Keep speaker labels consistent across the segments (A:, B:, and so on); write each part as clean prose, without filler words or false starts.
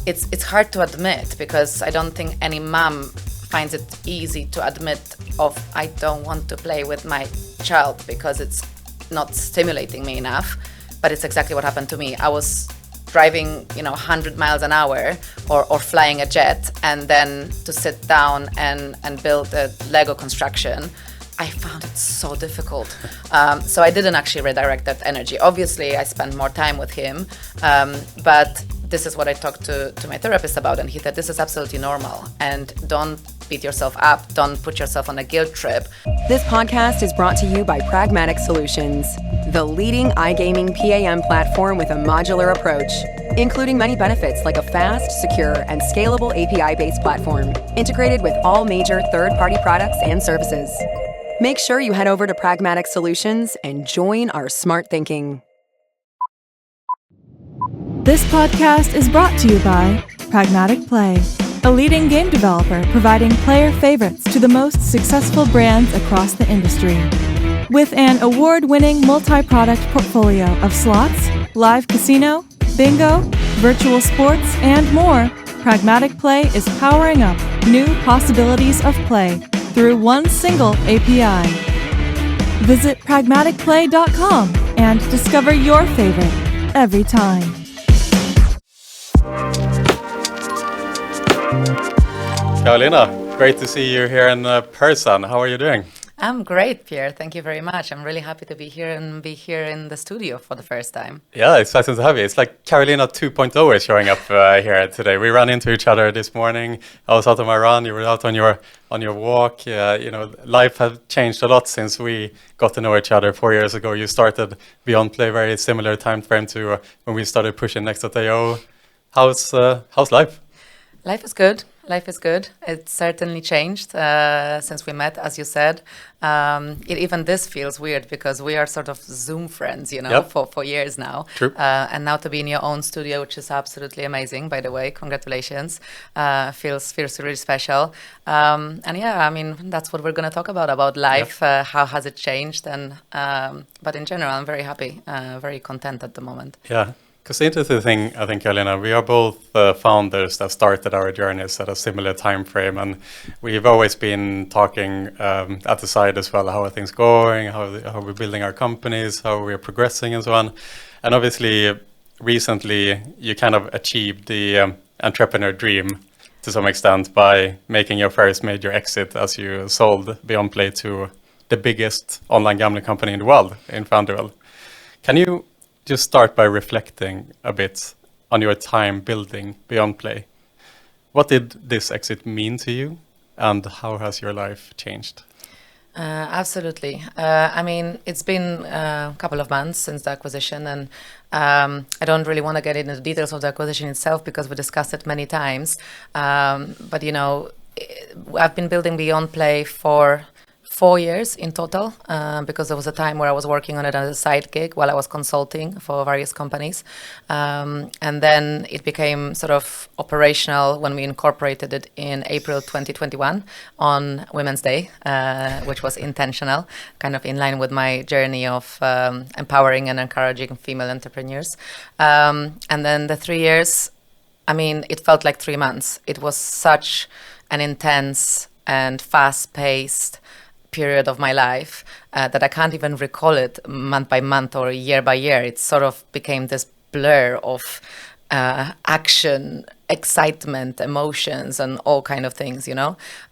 A: it's hard to admit, because I don't think any mom finds it easy to admit of I don't want to play with my child because it's not stimulating me enough. But it's exactly what happened to me. I was driving 100 miles an hour or flying a jet, and then to sit down and build a Lego construction, I found it so difficult. So I didn't actually redirect that energy. Obviously, I spent more time with him, but this is what I talked to my therapist about, and he said this is absolutely normal, and don't beat yourself up, don't put yourself on a guilt trip.
B: This podcast is brought to you by Pragmatic Solutions, the leading iGaming PAM platform with a modular approach, including many benefits like a fast, secure, and scalable API-based platform, integrated with all major third-party products and services. Make sure you head over to Pragmatic Solutions and join our smart thinking.
C: This podcast is brought to you by Pragmatic Play, a leading game developer providing player favorites to the most successful brands across the industry. With an award-winning multi-product portfolio of slots, live casino, bingo, virtual sports, and more, Pragmatic Play is powering up new possibilities of play through one single API. Visit pragmaticplay.com and discover your favorite every time.
D: Karolina, great to see you here in person. How are you doing?
A: I'm great, Pierre. Thank you very much. I'm really happy to be here in the studio for the first time.
D: Yeah, it's exciting to have you. It's like Karolina 2.0 is showing up here today. We ran into each other this morning. I was out on my run. You were out on your walk. Life has changed a lot since we got to know each other 4 years ago. You started BeyondPlay, very similar time frame to when we started pushing Next.io. How's life?
A: Life is good. Life is good. It's certainly changed since we met, as you said. Even this feels weird because we are sort of Zoom friends,
D: Yep.
A: for years now.
D: True.
A: And now to be in your own studio, which is absolutely amazing, by the way. Congratulations. Feels really special. And yeah, I mean, that's what we're going to talk about life.
D: Yep.
A: How has it changed? But in general, I'm very happy, very content at the moment.
D: Yeah. Because the interesting thing, I think, Karolina, we are both founders that started our journeys at a similar time frame, and we've always been talking at the side as well. How are things going? How we're building our companies? How we're progressing, and so on. And obviously, recently, you kind of achieved the entrepreneur dream to some extent by making your first major exit as you sold BeyondPlay to the biggest online gambling company in the world, in FanDuel. Can you just start by reflecting a bit on your time building BeyondPlay? What did this exit mean to you, and how has your life changed?
A: Absolutely. I mean, it's been a couple of months since the acquisition, and I don't really want to get into the details of the acquisition itself because we discussed it many times. But I've been building BeyondPlay for 4 years in total, because there was a time where I was working on it as a side gig while I was consulting for various companies. And then it became sort of operational when we incorporated it in April 2021 on Women's Day, which was intentional, kind of in line with my journey of empowering and encouraging female entrepreneurs. And then the 3 years, I mean, it felt like 3 months. It was such an intense and fast-paced period of my life that I can't even recall it month by month or year by year. It sort of became this blur of action, excitement, emotions, and all kind of things,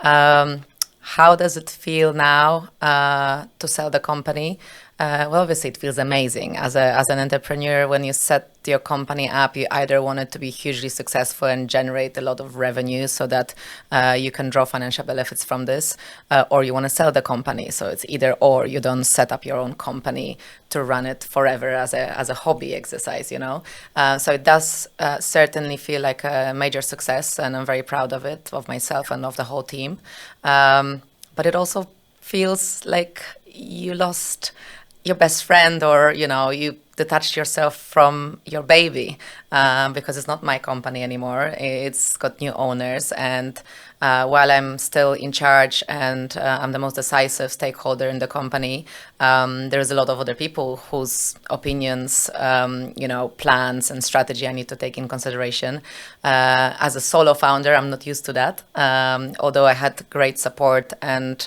A: How does it feel now to sell the company? Well, obviously it feels amazing. As an entrepreneur, when you set your company up, you either want it to be hugely successful and generate a lot of revenue so that you can draw financial benefits from this, or you want to sell the company. So it's either or. You don't set up your own company to run it forever as a hobby exercise, So it does certainly feel like a major success, and I'm very proud of it, of myself and of the whole team. But it also feels like you lost your best friend, or you detached yourself from your baby, because it's not my company anymore. It's got new owners, and while I'm still in charge and I'm the most decisive stakeholder in the company, there's a lot of other people whose opinions, plans and strategy I need to take in consideration. As a solo founder, I'm not used to that, although I had great support and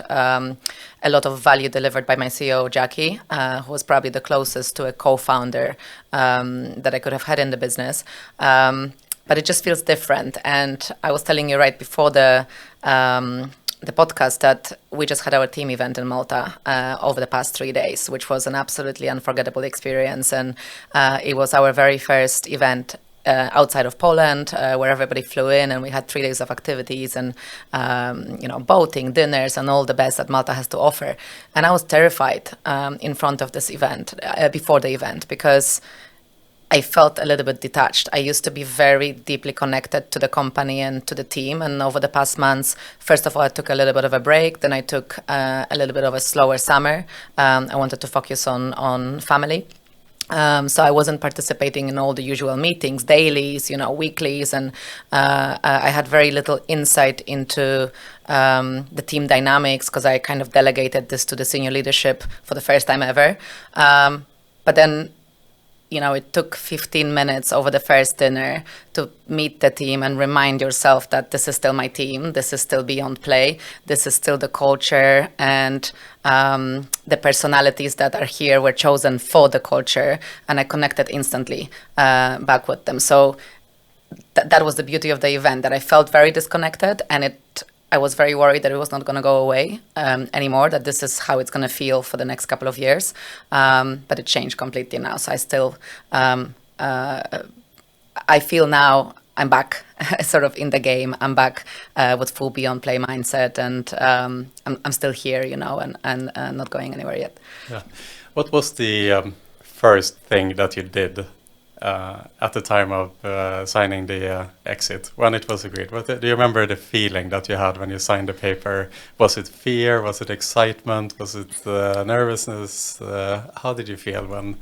A: a lot of value delivered by my CEO, 𝘄cie, who was probably the closest to a co-founder that I could have had in the business. But it just feels different. And I was telling you right before the podcast that we just had our team event in Malta over the past 3 days, which was an absolutely unforgettable experience. And it was our very first event outside of Poland, where everybody flew in, and we had 3 days of activities and boating, dinners, and all the best that Malta has to offer. And I was terrified in front of this event, before the event, because I felt a little bit detached. I used to be very deeply connected to the company and to the team. And over the past months, first of all, I took a little bit of a break. Then I took a little bit of a slower summer. I wanted to focus on family. So I wasn't participating in all the usual meetings, dailies, weeklies, and I had very little insight into the team dynamics, because I kind of delegated this to the senior leadership for the first time ever. But then it took 15 minutes over the first dinner to meet the team and remind yourself that this is still my team, this is still BeyondPlay, this is still the culture, and the personalities that are here were chosen for the culture, and I connected instantly back with them. So that was the beauty of the event, that I felt very disconnected, and I was very worried that it was not going to go away anymore, that this is how it's going to feel for the next couple of years. But it changed completely now. So I still, I feel now I'm back sort of in the game. I'm back with full BeyondPlay mindset, and I'm still here, and not going anywhere yet.
D: Yeah. What was the first thing that you did at the time of signing the exit, when it was agreed? Do you remember the feeling that you had when you signed the paper? Was it fear? Was it excitement? Was it nervousness? How did you feel when,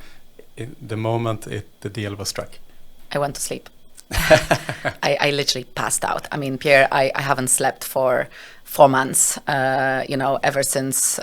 D: in the moment the deal was struck?
A: I went to sleep. I literally passed out. I mean, Pierre, I haven't slept for 4 months, ever since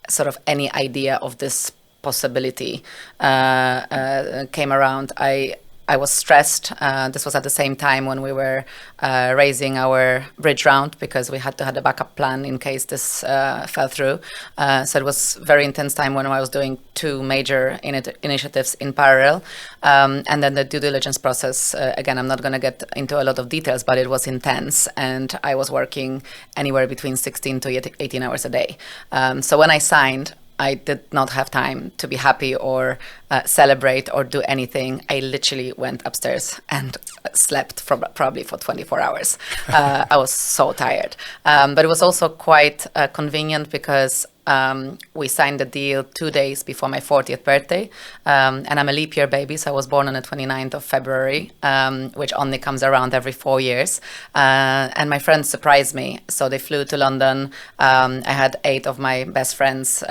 A: sort of any idea of this possibility came around. I was stressed. This was at the same time when we were raising our bridge round, because we had to have a backup plan in case this fell through. So it was a very intense time when I was doing 2 major initiatives in parallel. And then the due diligence process, again, I'm not going to get into a lot of details, but it was intense. And I was working anywhere between 16 to 18 hours a day. So when I signed, I did not have time to be happy or celebrate or do anything. I literally went upstairs and slept probably for 24 hours. I was so tired. But it was also quite convenient, because we signed the deal 2 days before my 40th birthday. And I'm a leap year baby, so I was born on the 29th of February, which only comes around every 4 years. And my friends surprised me. So they flew to London. I had 8 of my best friends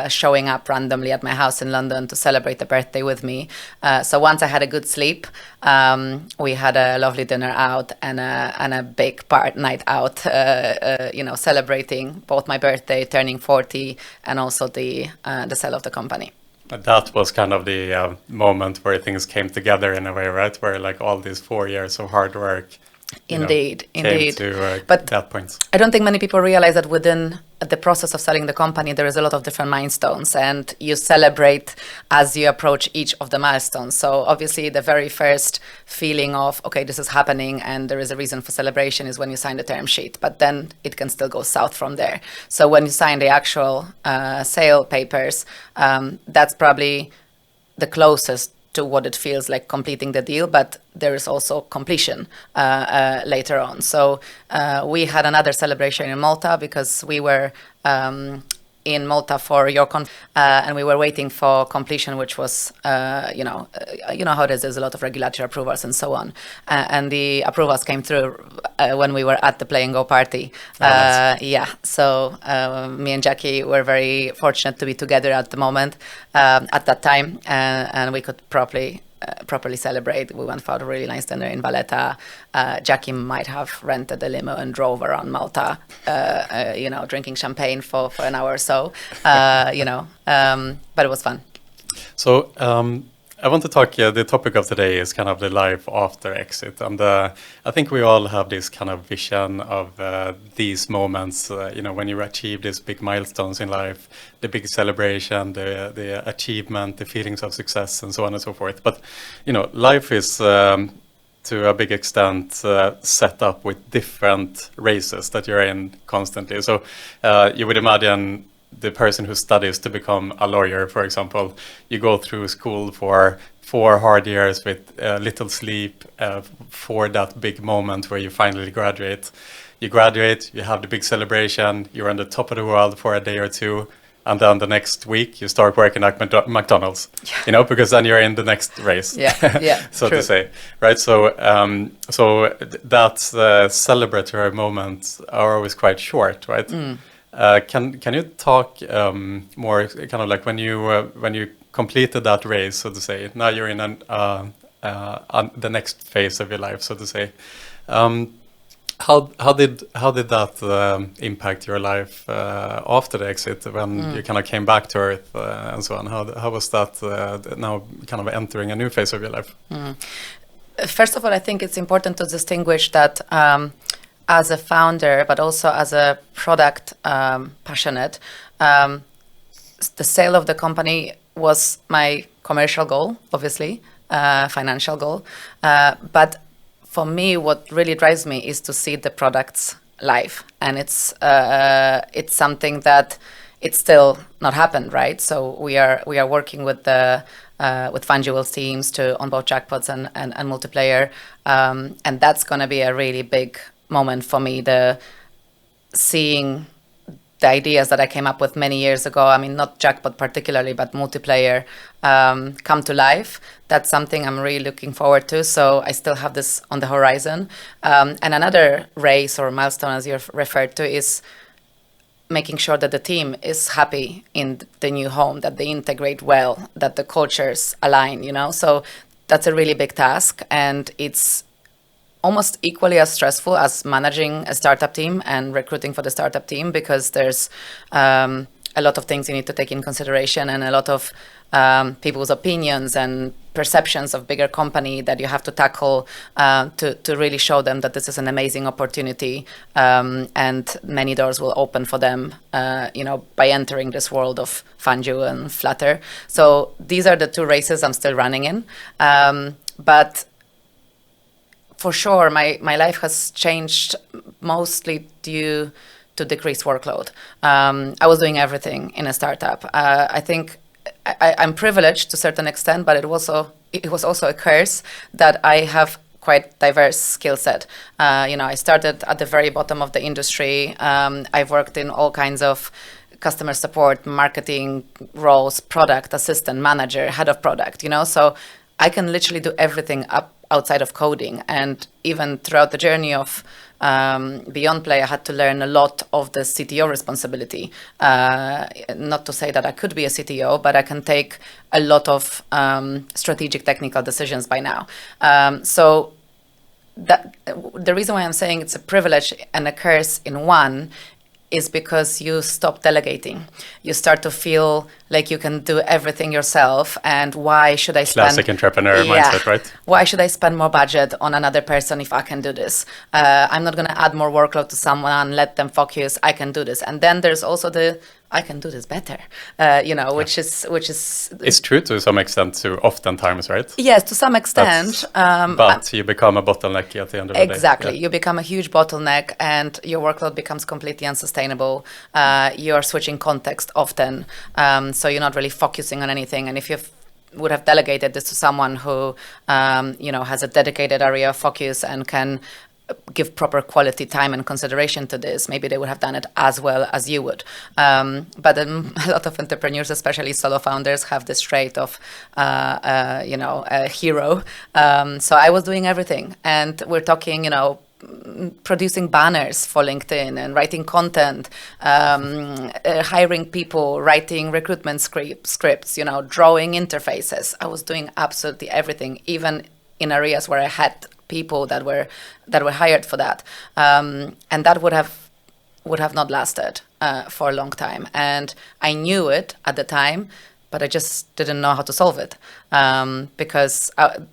A: showing up randomly at my house in London to celebrate the birthday with me. So once I had a good sleep, we had a lovely dinner out and a big night out, celebrating both my birthday, turning 40, and also the sale of the company.
D: That was kind of the moment where things came together in a way, right? Where like all these 4 years of hard work
A: Indeed.
D: came to
A: But
D: that point.
A: I don't think many people realize that within the process of selling the company, there is a lot of different milestones, and you celebrate as you approach each of the milestones. So obviously the very first feeling of, okay, this is happening and there is a reason for celebration is when you sign the term sheet, but then it can still go south from there. So when you sign the actual sale papers, that's probably the closest to what it feels like completing the deal, but there is also completion later on. So we had another celebration in Malta, because we were in Malta for your and we were waiting for completion, which was, you know how it is, there's a lot of regulatory approvals and so on. And the approvals came through when we were at the Play and Go party. Yeah, so me and Jackie were very fortunate to be together at the moment, at that time, and we could properly celebrate. We went for a really nice dinner in Valletta. Jackie might have rented a limo and drove around Malta, drinking champagne for an hour or so, but it was fun.
D: So I want to talk, the topic of today is kind of the life after exit. And I think we all have this kind of vision of these moments, when you achieve these big milestones in life, the big celebration, the achievement, the feelings of success, and so on and so forth. But, life is to a big extent set up with different races that you're in constantly. So you would imagine the person who studies to become a lawyer, for example, you go through school for 4 hard years with little sleep for that big moment where you finally graduate. You graduate, you have the big celebration, you're on the top of the world for a day or two, and then the next week you start working at McDonald's, because then you're in the next race, so true. To say, right? So, that celebratory moments are always quite short, right? Can you talk more kind of like when you completed that race, so to say? Now you're in the next phase of your life, so to say. How did that impact your life after the exit when you kind of came back to Earth and so on? How was that now kind of entering a new phase of your life?
A: First of all, I think it's important to distinguish that. As a founder, but also as a product passionate, the sale of the company was my commercial goal, obviously, financial goal. But for me, what really drives me is to see the products live, and it's something that it's still not happened, right? So we are working with the with FanDuel's teams to onboard jackpots and multiplayer, and that's going to be a really big moment for me, the seeing the ideas that I came up with many years ago, I mean, not jackpot particularly, but multiplayer, come to life. That's something I'm really looking forward to. So I still have this on the horizon. And another race or milestone, as you've referred to, is making sure that the team is happy in the new home, that they integrate well, that the cultures align, So that's a really big task, and it's almost equally as stressful as managing a startup team and recruiting for the startup team, because there's a lot of things you need to take in consideration, and a lot of people's opinions and perceptions of bigger company that you have to tackle to really show them that this is an amazing opportunity, and many doors will open for them, by entering this world of FanDuel and Flutter. So these are the 2 races I'm still running in, but for sure, my life has changed mostly due to decreased workload. I was doing everything in a startup. I think I'm privileged to a certain extent, but it was also a curse that I have quite diverse skill set. I started at the very bottom of the industry. I've worked in all kinds of customer support, marketing roles, product assistant, manager, head of product. So I can literally do everything outside of coding. And even throughout the journey of BeyondPlay, I had to learn a lot of the CTO responsibility. Not to say that I could be a CTO, but I can take a lot of strategic technical decisions by now. So that the reason why I'm saying it's a privilege and a curse in one is because you stop delegating. You start to feel like you can do everything yourself, and why should I spend...
D: Classic entrepreneur mindset, right?
A: Why should I spend more budget on another person if I can do this? I'm not gonna add more workload to someone, let them focus, I can do this. And then there's also the, I can do this better, which is...
D: It's true to some extent, to oftentimes, right?
A: Yes, to some extent.
D: But you become a bottleneck at the end of the day.
A: Exactly. You become a huge bottleneck, and your workload becomes completely unsustainable. You're switching context often, so you're not really focusing on anything. And if you would have delegated this to someone who, has a dedicated area of focus and can give proper quality time and consideration to this, maybe they would have done it as well as you would. But a lot of entrepreneurs, especially solo founders, have this trait of, a hero. So I was doing everything, and we're talking, producing banners for LinkedIn and writing content, hiring people, writing recruitment scripts, drawing interfaces. I was doing absolutely everything, even in areas where I had people that were hired for that, and that would have not lasted for a long time. And I knew it at the time, but I just didn't know how to solve it, because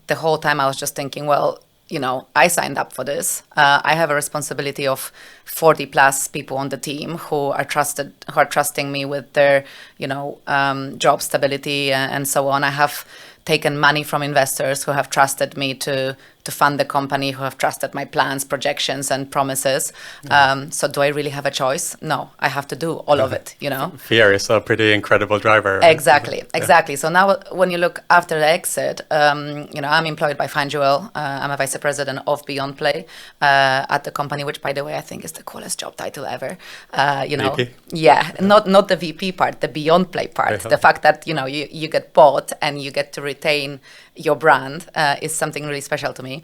A: the whole time I was just thinking, well, I signed up for this. I have a responsibility of 40 plus people on the team who are trusting me with their, job stability and so on. I have taken money from investors who have trusted me to fund the company, who have trusted my plans, projections, and promises. So do I really have a choice? No, I have to do all of it,
D: Fear is a pretty incredible driver.
A: Exactly. So now when you look after the exit, I'm employed by FanDuel. I'm a vice president of BeyondPlay at the company, which, by the way, I think is the coolest job title ever.
D: VP?
A: Yeah, not the VP part, the BeyondPlay part. The fact that, you get bought and you get to retain your brand is something really special to me.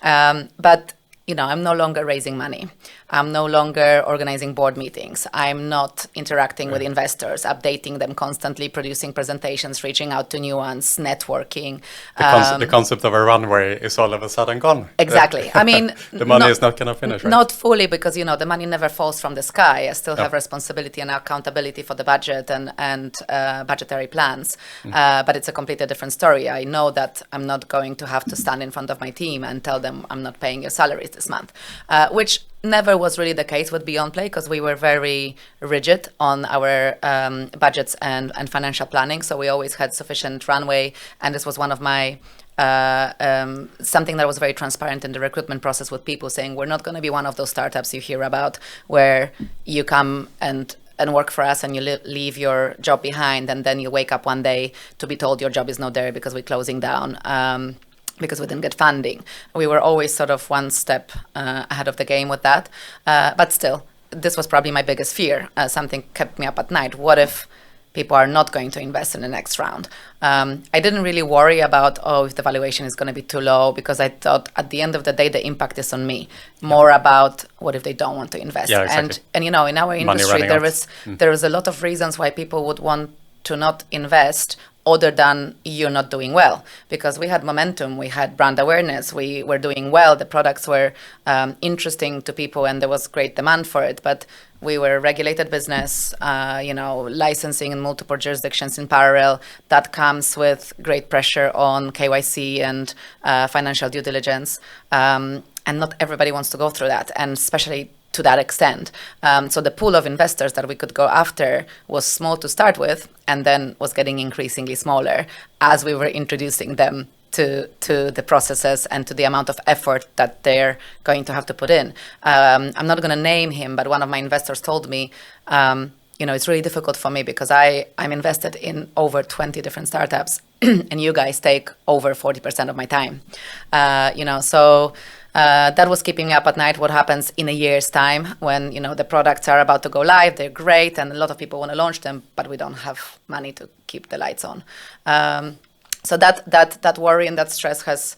A: But I'm no longer raising money. I'm no longer organizing board meetings. I'm not interacting with investors, updating them constantly, producing presentations, reaching out to new ones, networking.
D: The concept of a runway is all of a sudden gone.
A: Exactly. I mean,
D: the money is not going to finish, right?
A: Not fully, because the money never falls from the sky. I still have responsibility and accountability for the budget and budgetary plans. But it's a completely different story. I know that I'm not going to have to stand in front of my team and tell them I'm not paying your salaries this month, which never was really the case with BeyondPlay, because we were very rigid on our budgets and financial planning. So we always had sufficient runway. And this was one of my something that was very transparent in the recruitment process, with people saying, we're not going to be one of those startups you hear about where you come and work for us and you leave your job behind, and then you wake up one day to be told your job is not there because we're closing down. Because we didn't get funding. We were always sort of one step ahead of the game with that. But still, this was probably my biggest fear. Something kept me up at night. What if people are not going to invest in the next round? I didn't really worry about, if the valuation is going to be too low, because I thought at the end of the day, the impact is on me. More about what if they don't want to invest.
D: Yeah, exactly.
A: And in our industry, there is a lot of reasons why people would want to not invest, other than you're not doing well, because we had momentum, we had brand awareness, we were doing well, the products were interesting to people, and there was great demand for it. But we were a regulated business, licensing in multiple jurisdictions in parallel. That comes with great pressure on KYC and financial due diligence, and not everybody wants to go through that, and especially to that extent. So the pool of investors that we could go after was small to start with, and then was getting increasingly smaller as we were introducing them to the processes and to the amount of effort that they're going to have to put in. I'm not going to name him, but one of my investors told me, it's really difficult for me because I'm invested in over 20 different startups and you guys take over 40% of my time. So that was keeping me up at night. What happens in a year's time when, the products are about to go live, they're great, and a lot of people want to launch them, but we don't have money to keep the lights on. So that worry and that stress has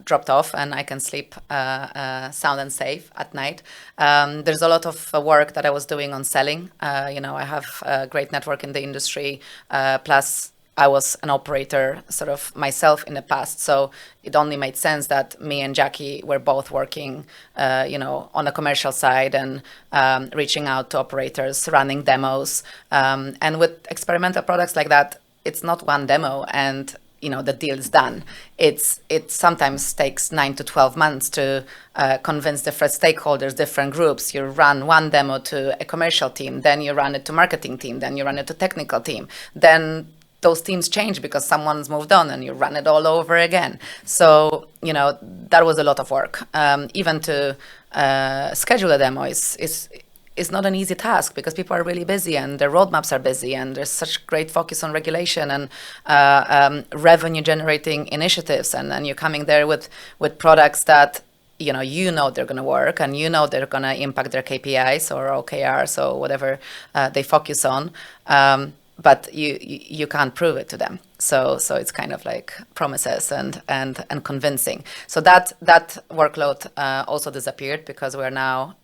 A: dropped off, and I can sleep sound and safe at night. There's a lot of work that I was doing on selling. I have a great network in the industry, plus I was an operator sort of myself in the past, so it only made sense that me and 𝗪cie were both working, on the commercial side and reaching out to operators, running demos. And with experimental products like that, it's not one demo and the deal is done. It sometimes takes 9 to 12 months to convince different stakeholders, different groups. You run one demo to a commercial team, then you run it to marketing team, then you run it to technical team, then those teams change because someone's moved on and you run it all over again. So, that was a lot of work. Even to schedule a demo is not an easy task because people are really busy and their roadmaps are busy, and there's such great focus on regulation and revenue generating initiatives. And then you're coming there with products that they're going to work, and they're going to impact their KPIs or OKRs or whatever they focus on. But you can't prove it to them. So it's kind of like promises and convincing. So that workload also disappeared because we're now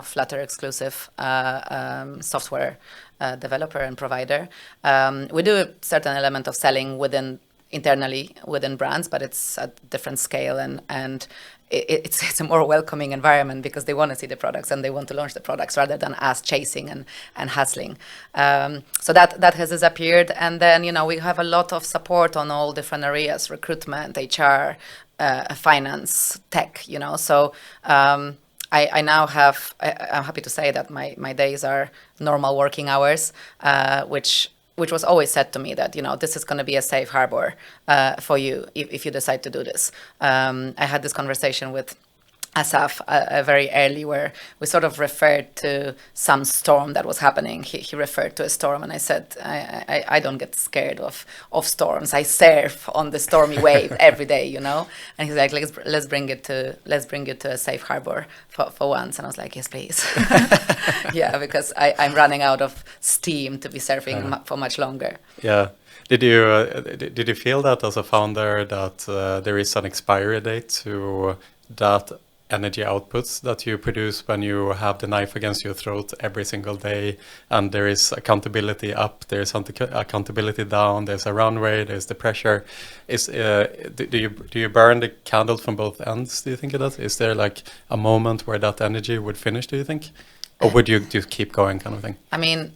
A: Flutter exclusive software developer and provider. We do a certain element of selling internally within brands, but it's at different scale and it's a more welcoming environment because they want to see the products and they want to launch the products rather than us chasing and hustling. So that has disappeared. And then, we have a lot of support on all different areas: recruitment, HR, finance, tech, So I now have, I'm happy to say that my days are normal working hours, which was always said to me that, this is going to be a safe harbor for you if you decide to do this. I had this conversation with Asaf very early where we sort of referred to some storm that was happening. He referred to a storm, and I said, I don't get scared of storms. I surf on the stormy wave every day, And he's like, let's bring it to a safe harbor for once. And I was like, yes, please. Yeah, because I'm running out of steam to be surfing for much longer.
D: Yeah. Did you feel that as a founder that there is an expiry date to that energy outputs that you produce when you have the knife against your throat every single day, and there is accountability up, there's accountability down, there's a runway, there's the pressure? Do you burn the candle from both ends, do you think of that? Is there like a moment where that energy would finish, do you think? Or would you just keep going, kind of thing?
A: I mean,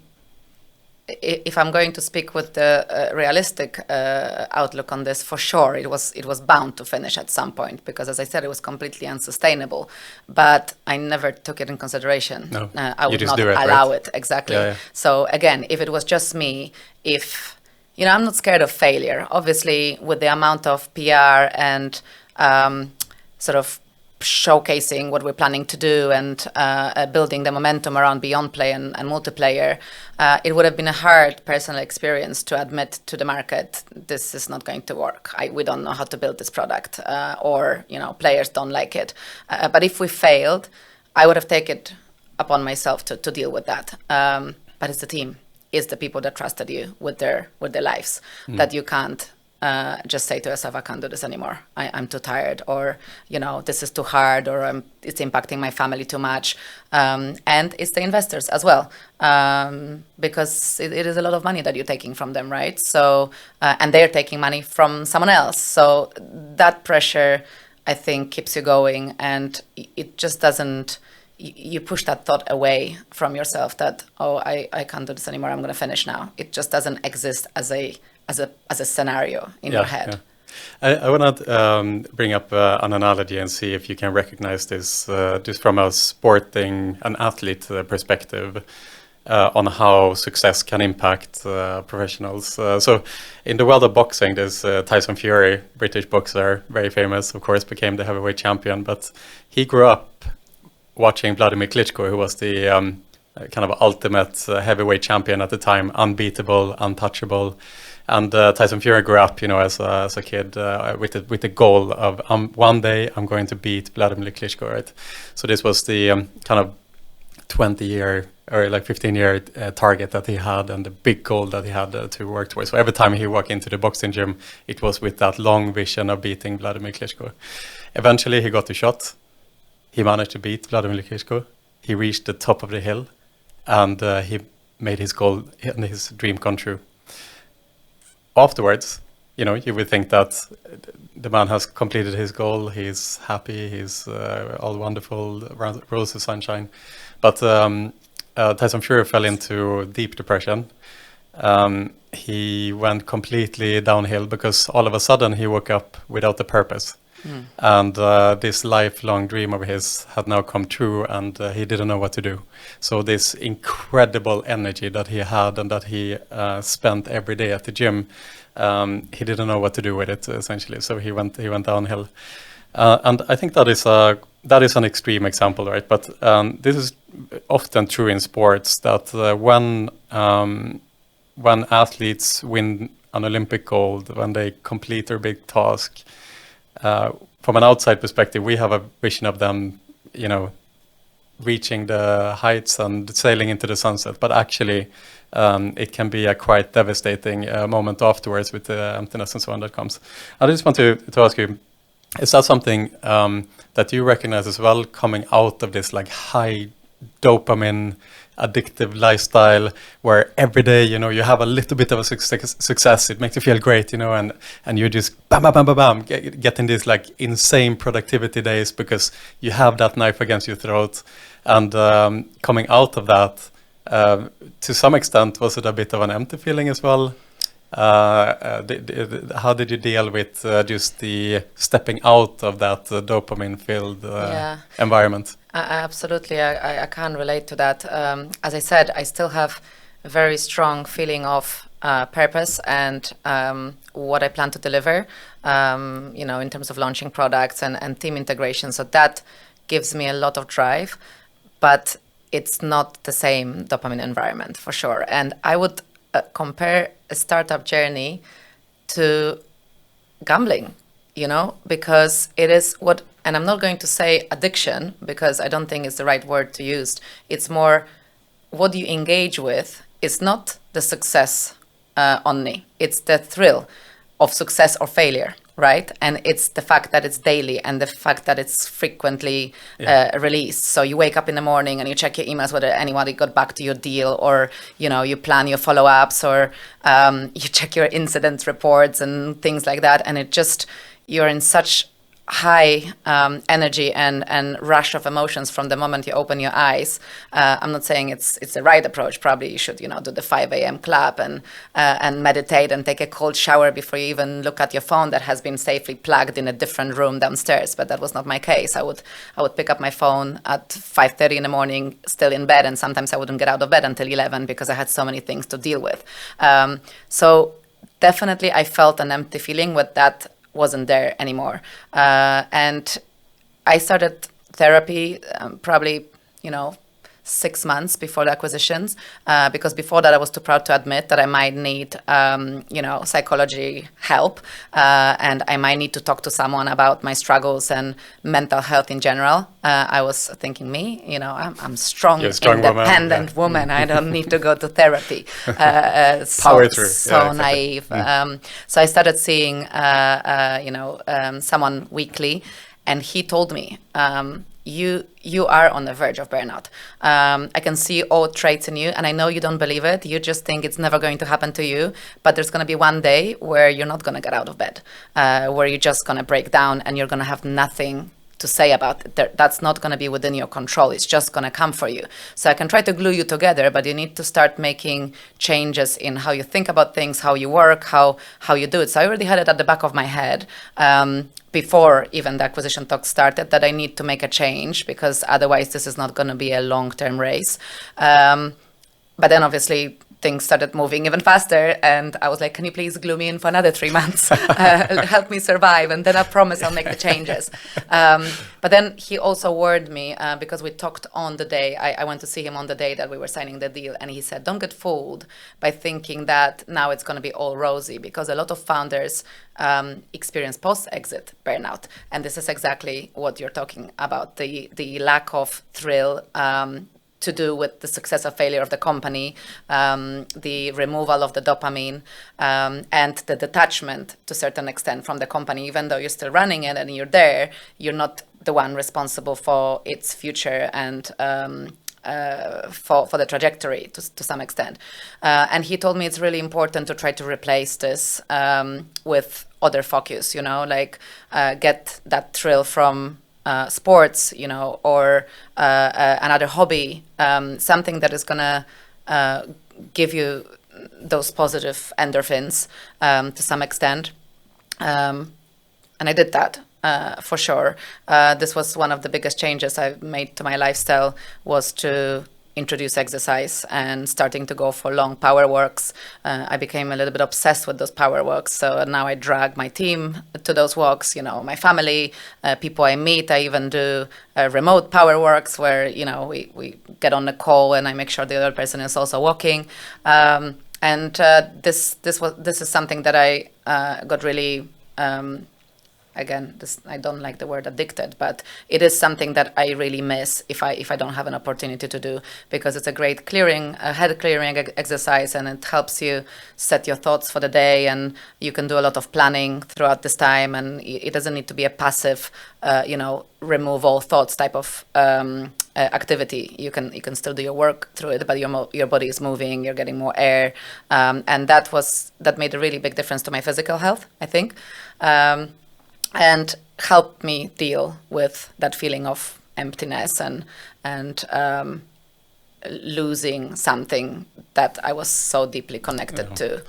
A: if I'm going to speak with the realistic outlook on this, for sure, it was bound to finish at some point because, as I said, it was completely unsustainable. But I never took it in consideration. No, I would not allow it. Exactly. Yeah. So again, if it was just me, I'm not scared of failure. Obviously, with the amount of PR and sort of showcasing what we're planning to do and building the momentum around BeyondPlay and multiplayer, it would have been a hard personal experience to admit to the market, this is not going to work. We don't know how to build this product, or players don't like it. But if we failed, I would have taken it upon myself to deal with that. But it's the team, it's the people that trusted you with their lives, that you can't just say to yourself, I can't do this anymore. I'm too tired, or this is too hard, or it's impacting my family too much. And it's the investors as well, because it is a lot of money that you're taking from them, right? So and they're taking money from someone else. So that pressure, I think, keeps you going, and it just doesn't. You push that thought away from yourself that, I can't do this anymore. I'm going to finish now. It just doesn't exist as a scenario in your head.
D: Yeah. I want to bring up an analogy and see if you can recognize this just from a sporting, an athlete perspective on how success can impact professionals. So in the world of boxing, there's Tyson Fury, British boxer, very famous, of course, became the heavyweight champion, but he grew up watching 𝘆cie 𝘂𝗍𝗏, who was the kind of ultimate heavyweight champion at the time, unbeatable, untouchable. And Tyson Fury grew up, as a kid with the goal of one day I'm going to beat 𝘆cie 𝘂𝗏𝗏, right? So this was the kind of 20-year or like 15-year target that he had, and the big goal that he had to work towards. So every time he walked into the boxing gym, it was with that long vision of beating 𝘆cie 𝘂𝗏𝗏𝗏. Eventually he got the shot. He managed to beat 𝘆cie 𝘂𝗏𝗏𝗏. He reached the top of the hill, and he made his goal and his dream come true. Afterwards, you would think that the man has completed his goal. He's happy. He's all wonderful, roses, sunshine. But Tyson Fury fell into deep depression. He went completely downhill because all of a sudden he woke up without a purpose. And this lifelong dream of his had now come true, and he didn't know what to do. So this incredible energy that he had and that he spent every day at the gym, he didn't know what to do with it, essentially. So he went downhill. And I think that is an extreme example, right? But this is often true in sports, that when athletes win an Olympic gold, when they complete their big task, from an outside perspective, we have a vision of them, reaching the heights and sailing into the sunset, but actually it can be a quite devastating moment afterwards with the emptiness and so on that comes. I just want to ask you, is that something that you recognize as well, coming out of this like high dopamine addictive lifestyle where every day, you know, you have a little bit of a success, it makes you feel great, you know, and you just bam, bam, bam, bam, bam, getting these like insane productivity days because you have that knife against your throat. And coming out of that, to some extent, was it a bit of an empty feeling as well? How did you deal with just the stepping out of that dopamine-filled environment?
A: Absolutely, I can relate to that. As I said, I still have a very strong feeling of purpose and what I plan to deliver, you know, in terms of launching products and team integration. So that gives me a lot of drive, but it's not the same dopamine environment for sure. And I would compare a startup journey to gambling, you know, because it is what, and I'm not going to say addiction because I don't think it's the right word to use. It's more what you engage with is not the success only. It's the thrill of success or failure, right? And it's the fact that it's daily and the fact that it's frequently released. So you wake up in the morning and you check your emails whether anybody got back to your deal, or, you know, you plan your follow-ups, or you check your incident reports and things like that. And it just, you're in such high energy and rush of emotions from the moment you open your eyes. I'm not saying it's the right approach. Probably you should, you know, do the 5 a.m. clap and meditate and take a cold shower before you even look at your phone that has been safely plugged in a different room downstairs. But that was not my case. I would pick up my phone at 5:30 in the morning, still in bed, and sometimes I wouldn't get out of bed until 11 because I had so many things to deal with. So definitely I felt an empty feeling with that wasn't there anymore. And I started therapy probably, you know, 6 months before the acquisitions, because before that I was too proud to admit that I might need, you know, psychology help, and I might need to talk to someone about my struggles and mental health in general. I was thinking, me, you know, I'm strong, independent woman. I don't need to go to therapy.
D: Power through.
A: So naive. So I started seeing, you know, someone weekly, and he told me, you are on the verge of burnout. I can see all traits in you, and I know you don't believe it. You just think it's never going to happen to you, but there's going to be one day where you're not going to get out of bed, where you're just going to break down and you're going to have nothing to say about it. That's not going to be within your control. It's just going to come for you. So I can try to glue you together, but you need to start making changes in how you think about things, how you work, how you do it. So I already had it at the back of my head before even the acquisition talks started, that I need to make a change, because otherwise this is not going to be a long-term race. But then obviously things started moving even faster, and I was like, can you please glue me in for another 3 months? Help me survive, and then I promise I'll make the changes. But then he also warned me, because we talked on the day, I went to see him on the day that we were signing the deal, and he said, don't get fooled by thinking that now it's going to be all rosy, because a lot of founders experience post-exit burnout. And this is exactly what you're talking about, the lack of thrill, to do with the success or failure of the company, the removal of the dopamine, and the detachment to a certain extent from the company. Even though you're still running it and you're there, you're not the one responsible for its future and for the trajectory to some extent. And he told me it's really important to try to replace this with other focus, you know, like get that thrill from sports, you know, or another hobby, something that is gonna give you those positive endorphins to some extent. And I did that for sure. This was one of the biggest changes I made to my lifestyle, was to introduce exercise and starting to go for long power walks. I became a little bit obsessed with those power walks. So now I drag my team to those walks, you know, my family, people I meet. I even do remote power walks where, you know, we get on a call and I make sure the other person is also walking. And this is something that I got really again, I don't like the word addicted, but it is something that I really miss if I don't have an opportunity to do, because it's a great head clearing exercise, and it helps you set your thoughts for the day, and you can do a lot of planning throughout this time, and it doesn't need to be a passive, remove all thoughts type of activity. You can still do your work through it, but your body is moving, you're getting more air, and that made a really big difference to my physical health, I think, and helped me deal with that feeling of emptiness and losing something that I was so deeply connected to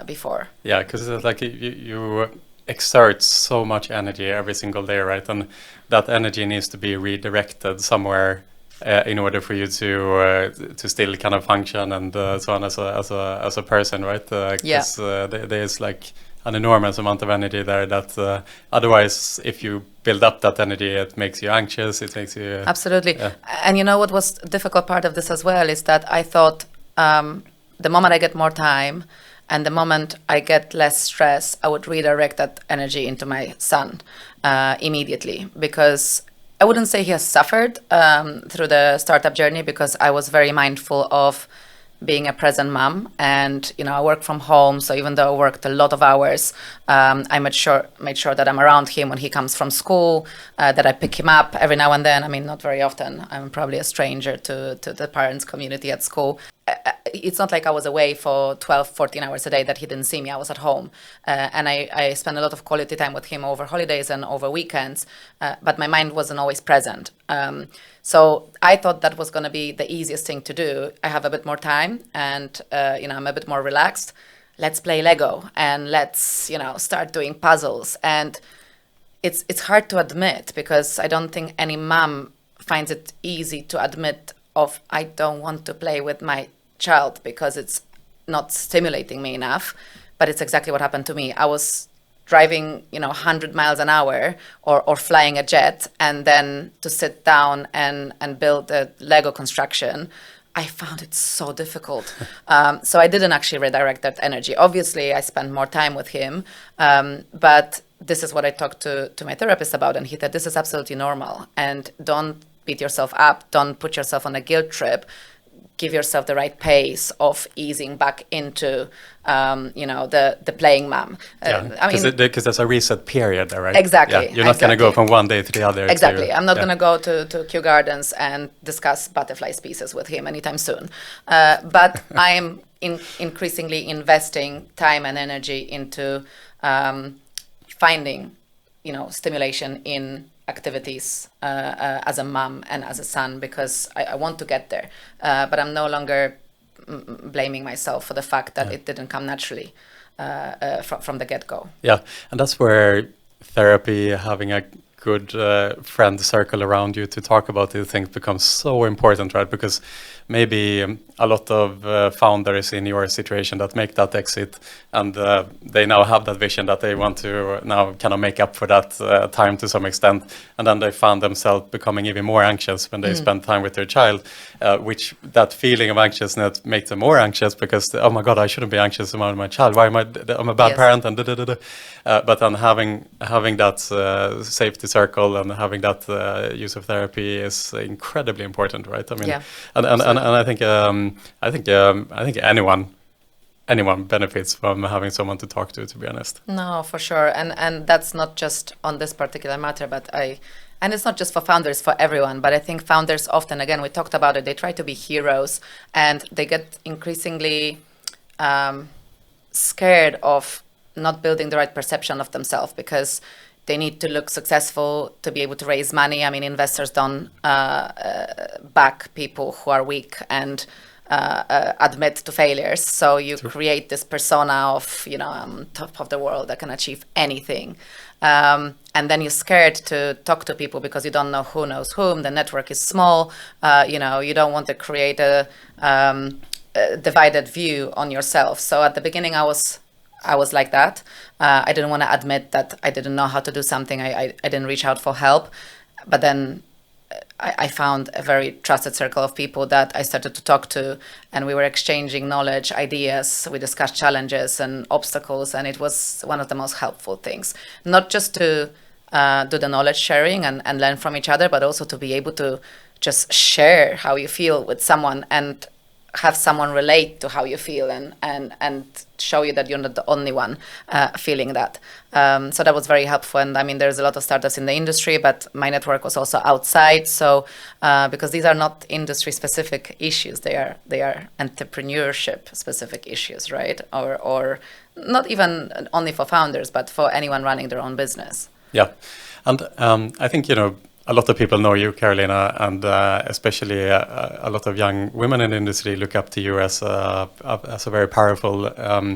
A: before.
D: Yeah, because it's like you exert so much energy every single day, right? And that energy needs to be redirected somewhere in order for you to still kind of function and so on as a person, right? There's like an enormous amount of energy there that otherwise, if you build up that energy, it makes you anxious. It makes you
A: absolutely. Yeah. And you know what was the difficult part of this as well is that I thought the moment I get more time and the moment I get less stress, I would redirect that energy into my son immediately, because I wouldn't say he has suffered through the startup journey, because I was very mindful of being a present mom, and I work from home, so even though I worked a lot of hours, I made sure that I'm around him when he comes from school, that I pick him up every now and then. I mean, not very often. I'm probably a stranger to the parents' community at school. It's not like I was away for 12, 14 hours a day that he didn't see me. I was at home, and I spent a lot of quality time with him over holidays and over weekends, but my mind wasn't always present. So I thought that was going to be the easiest thing to do. I have a bit more time, and I'm a bit more relaxed. Let's play Lego, and let's start doing puzzles. And it's hard to admit, because I don't think any mom finds it easy to admit of, I don't want to play with my child because it's not stimulating me enough. But it's exactly what happened to me. I was driving 100 miles an hour or flying a jet, and then to sit down and build a Lego construction, I found it so difficult. So I didn't actually redirect that energy. Obviously, I spent more time with him, but this is what I talked to my therapist about, and he said, this is absolutely normal, and don't beat yourself up, don't put yourself on a guilt trip. Give yourself the right pace of easing back into, the playing mom.
D: Because there's a reset period there, right?
A: Exactly.
D: Yeah, you're not going to go from one day to the other.
A: Exactly. I'm not going to go to Kew Gardens and discuss butterfly species with him anytime soon. But I am increasingly investing time and energy into finding, stimulation in activities as a mom and as a son, because I want to get there, but I'm no longer blaming myself for the fact that it didn't come naturally from the get-go.
D: Yeah, and that's where therapy, having a good friend circle around you to talk about these things, becomes so important, right? Because maybe a lot of founders in your situation that make that exit, and they now have that vision that they want to now kind of make up for that time to some extent, and then they found themselves becoming even more anxious when they spend time with their child, which that feeling of anxiousness makes them more anxious, because oh my god, I shouldn't be anxious about my child, why am I'm a bad parent, and but then having that safety circle and having that use of therapy is incredibly important, right? I mean, and I think anyone benefits from having someone to talk to be honest.
A: No, for sure. And that's not just on this particular matter, and it's not just for founders, for everyone, but I think founders often, again, we talked about it, they try to be heroes, and they get increasingly scared of not building the right perception of themselves, because they need to look successful to be able to raise money. I mean, investors don't back people who are weak and admit to failures. So you create this persona of, I'm top of the world, I can achieve anything. And then you're scared to talk to people because you don't know who knows whom. The network is small. You don't want to create a divided view on yourself. So at the beginning, I was like that. I didn't want to admit that I didn't know how to do something. I didn't reach out for help. But then I found a very trusted circle of people that I started to talk to, and we were exchanging knowledge, ideas. We discussed challenges and obstacles, and it was one of the most helpful things. Not just to do the knowledge sharing and learn from each other, but also to be able to just share how you feel with someone and have someone relate to how you feel and show you that you're not the only one feeling that. So that was very helpful. And I mean, there's a lot of startups in the industry, but my network was also outside. So because these are not industry specific issues, they are entrepreneurship specific issues, right? Or not even only for founders, but for anyone running their own business.
D: Yeah. And I think, a lot of people know you, Karolina, and especially a lot of young women in the industry look up to you as a very powerful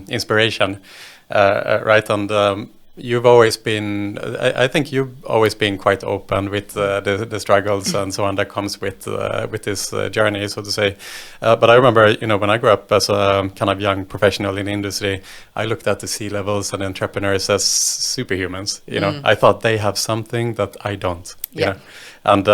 D: inspiration, right? And you've always been, I think you've always been quite open with the struggles and so on that comes with this journey, so to say. But I remember, when I grew up as a kind of young professional in the industry, I looked at the C-levels and entrepreneurs as superhumans. I thought they have something that I don't.
A: Yeah.
D: And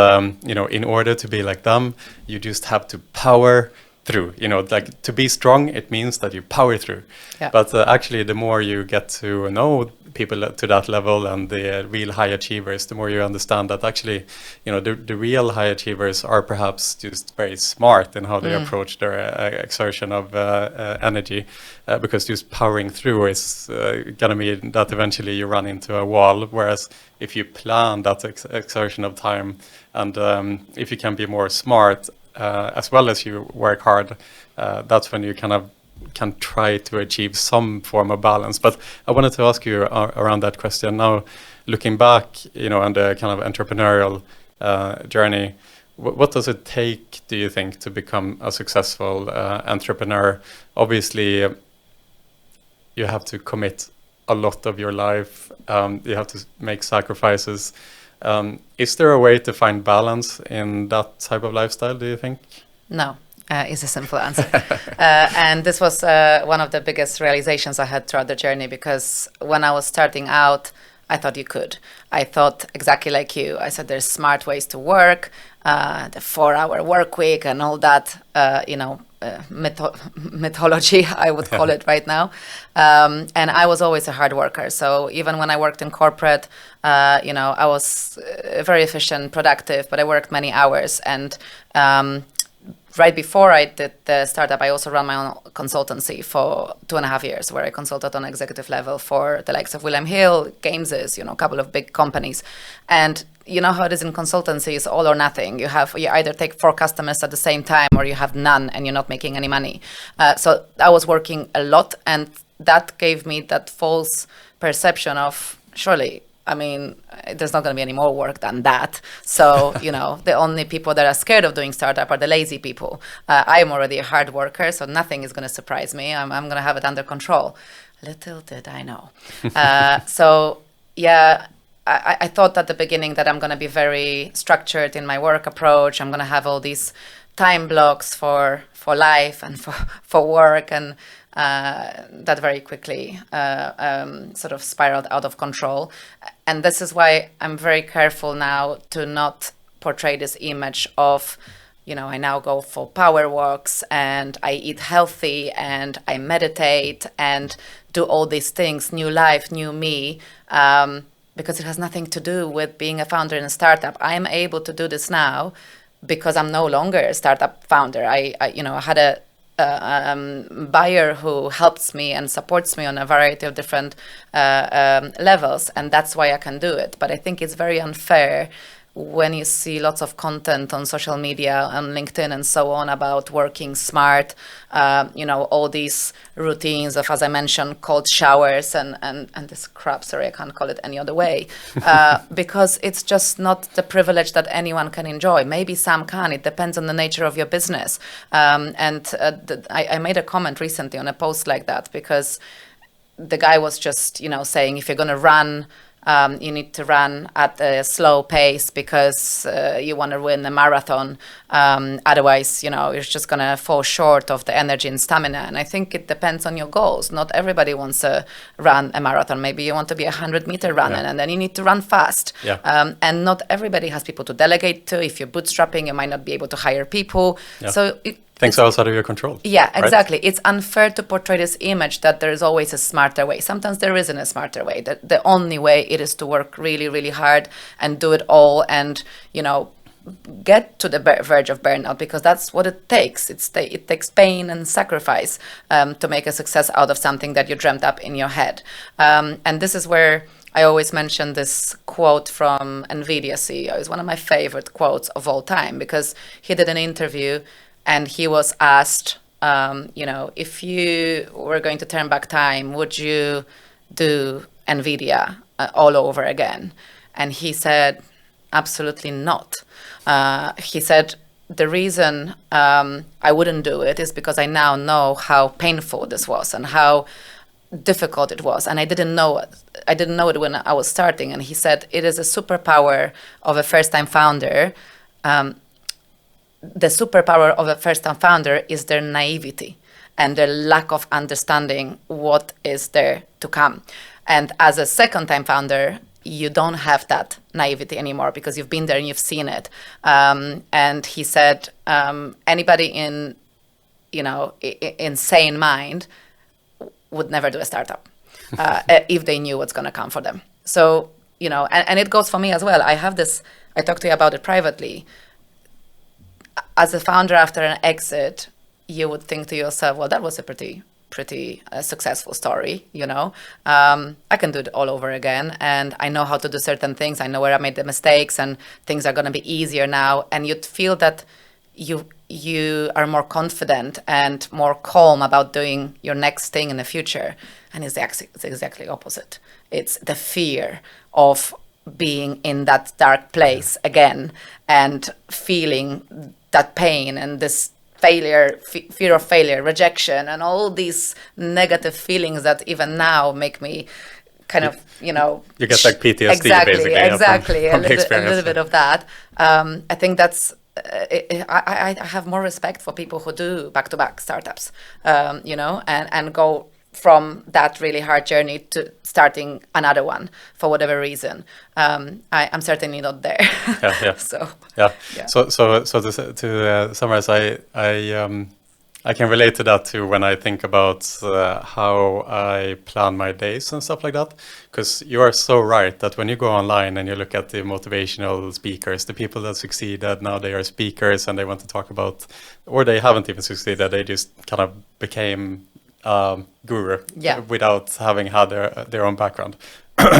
D: in order to be like them, you just have to power through. Like to be strong, it means that you power through.
A: Yeah.
D: But actually, the more you get to know people to that level and the real high achievers, the more you understand that actually, the real high achievers are perhaps just very smart in how they approach their exertion of energy, because just powering through is gonna mean that eventually you run into a wall. Whereas if you plan that exertion of time and if you can be more smart as well as you work hard, that's when you kind of can try to achieve some form of balance. But I wanted to ask you around that question now, looking back, on the kind of entrepreneurial journey, what does it take, do you think, to become a successful entrepreneur? Obviously, you have to commit a lot of your life. You have to make sacrifices. Is there a way to find balance in that type of lifestyle, do you think?
A: No. Is a simple answer. And this was one of the biggest realizations I had throughout the journey, because when I was starting out, I thought you could. I thought exactly like you. I said there's smart ways to work, the 4-hour work week and all that, mythology, I would call it right now. And I was always a hard worker. So even when I worked in corporate, I was very efficient, productive, but I worked many hours. And right before I did the startup, I also ran my own consultancy for 2.5 years, where I consulted on executive level for the likes of 𝗯𝗹𝗶𝗃, 𝘄cie𝗿𝗿, a couple of big companies. And you know how it is in consultancy, it's all or nothing. You either take 4 customers at the same time, or you have none and you're not making any money. So I was working a lot, and that gave me that false perception of, surely, there's not going to be any more work than that. So, the only people that are scared of doing startup are the lazy people. I'm already a hard worker, so nothing is going to surprise me. I'm going to have it under control. Little did I know. I thought at the beginning that I'm going to be very structured in my work approach. I'm going to have all these time blocks for life and for work, and that very quickly sort of spiraled out of control. And this is why I'm very careful now to not portray this image of, I now go for power walks and I eat healthy and I meditate and do all these things, new life, new me, because it has nothing to do with being a founder in a startup. I am able to do this now because I'm no longer a startup founder. I had a buyer who helps me and supports me on a variety of different levels, and that's why I can do it. But I think it's very unfair when you see lots of content on social media, on LinkedIn and so on, about working smart, all these routines of, as I mentioned, cold showers and this crap, sorry, I can't call it any other way, because it's just not the privilege that anyone can enjoy. Maybe some can, it depends on the nature of your business. I made a comment recently on a post like that, because the guy was just, saying, if you're going to run you need to run at a slow pace because you want to win a marathon. Otherwise, you're just going to fall short of the energy and stamina. And I think it depends on your goals. Not everybody wants to run a marathon. Maybe you want to be a 100-meter runner, and then you need to run fast. And not everybody has people to delegate to. If you're bootstrapping, you might not be able to hire people. So
D: things are outside of your control.
A: Yeah, exactly. Right? It's unfair to portray this image that there is always a smarter way. Sometimes there isn't a smarter way. The only way it is to work really, really hard and do it all and, get to the verge of burnout, because that's what it takes. It takes pain and sacrifice to make a success out of something that you dreamt up in your head. And this is where I always mention this quote from NVIDIA CEO. It's one of my favorite quotes of all time, because he did an interview and he was asked, if you were going to turn back time, would you do NVIDIA all over again? And he said, absolutely not. He said, the reason I wouldn't do it is because I now know how painful this was and how difficult it was, and I didn't know it when I was starting. And he said, it is a superpower of a first-time founder. The superpower of a first-time founder is their naivety and their lack of understanding what is there to come. And as a second-time founder, you don't have that naivety anymore because you've been there and you've seen it. And he said, anybody in, sane mind would never do a startup if they knew what's going to come for them. So, and it goes for me as well. I talked to you about it privately. As a founder after an exit, you would think to yourself, well, that was a pretty successful story, I can do it all over again, and I know how to do certain things. I know where I made the mistakes, and things are going to be easier now. And you'd feel that you are more confident and more calm about doing your next thing in the future. And it's exactly opposite. It's the fear of being in that dark place again and feeling that pain and this failure, fear of failure, rejection, and all these negative feelings that even now make me kind of,
D: You get like PTSD,
A: exactly,
D: from
A: a little bit of that. I think that's, I have more respect for people who do back-to-back startups, and go from that really hard journey to starting another one for whatever reason. I'm certainly not there. So to summarize, I can relate to that too when I think about how I plan my days and stuff like that. Because you are so right that when you go online and you look at the motivational speakers, the people that succeeded, now they are speakers and they want to talk about, or they haven't even succeeded, they just kind of became guru without having had their own background.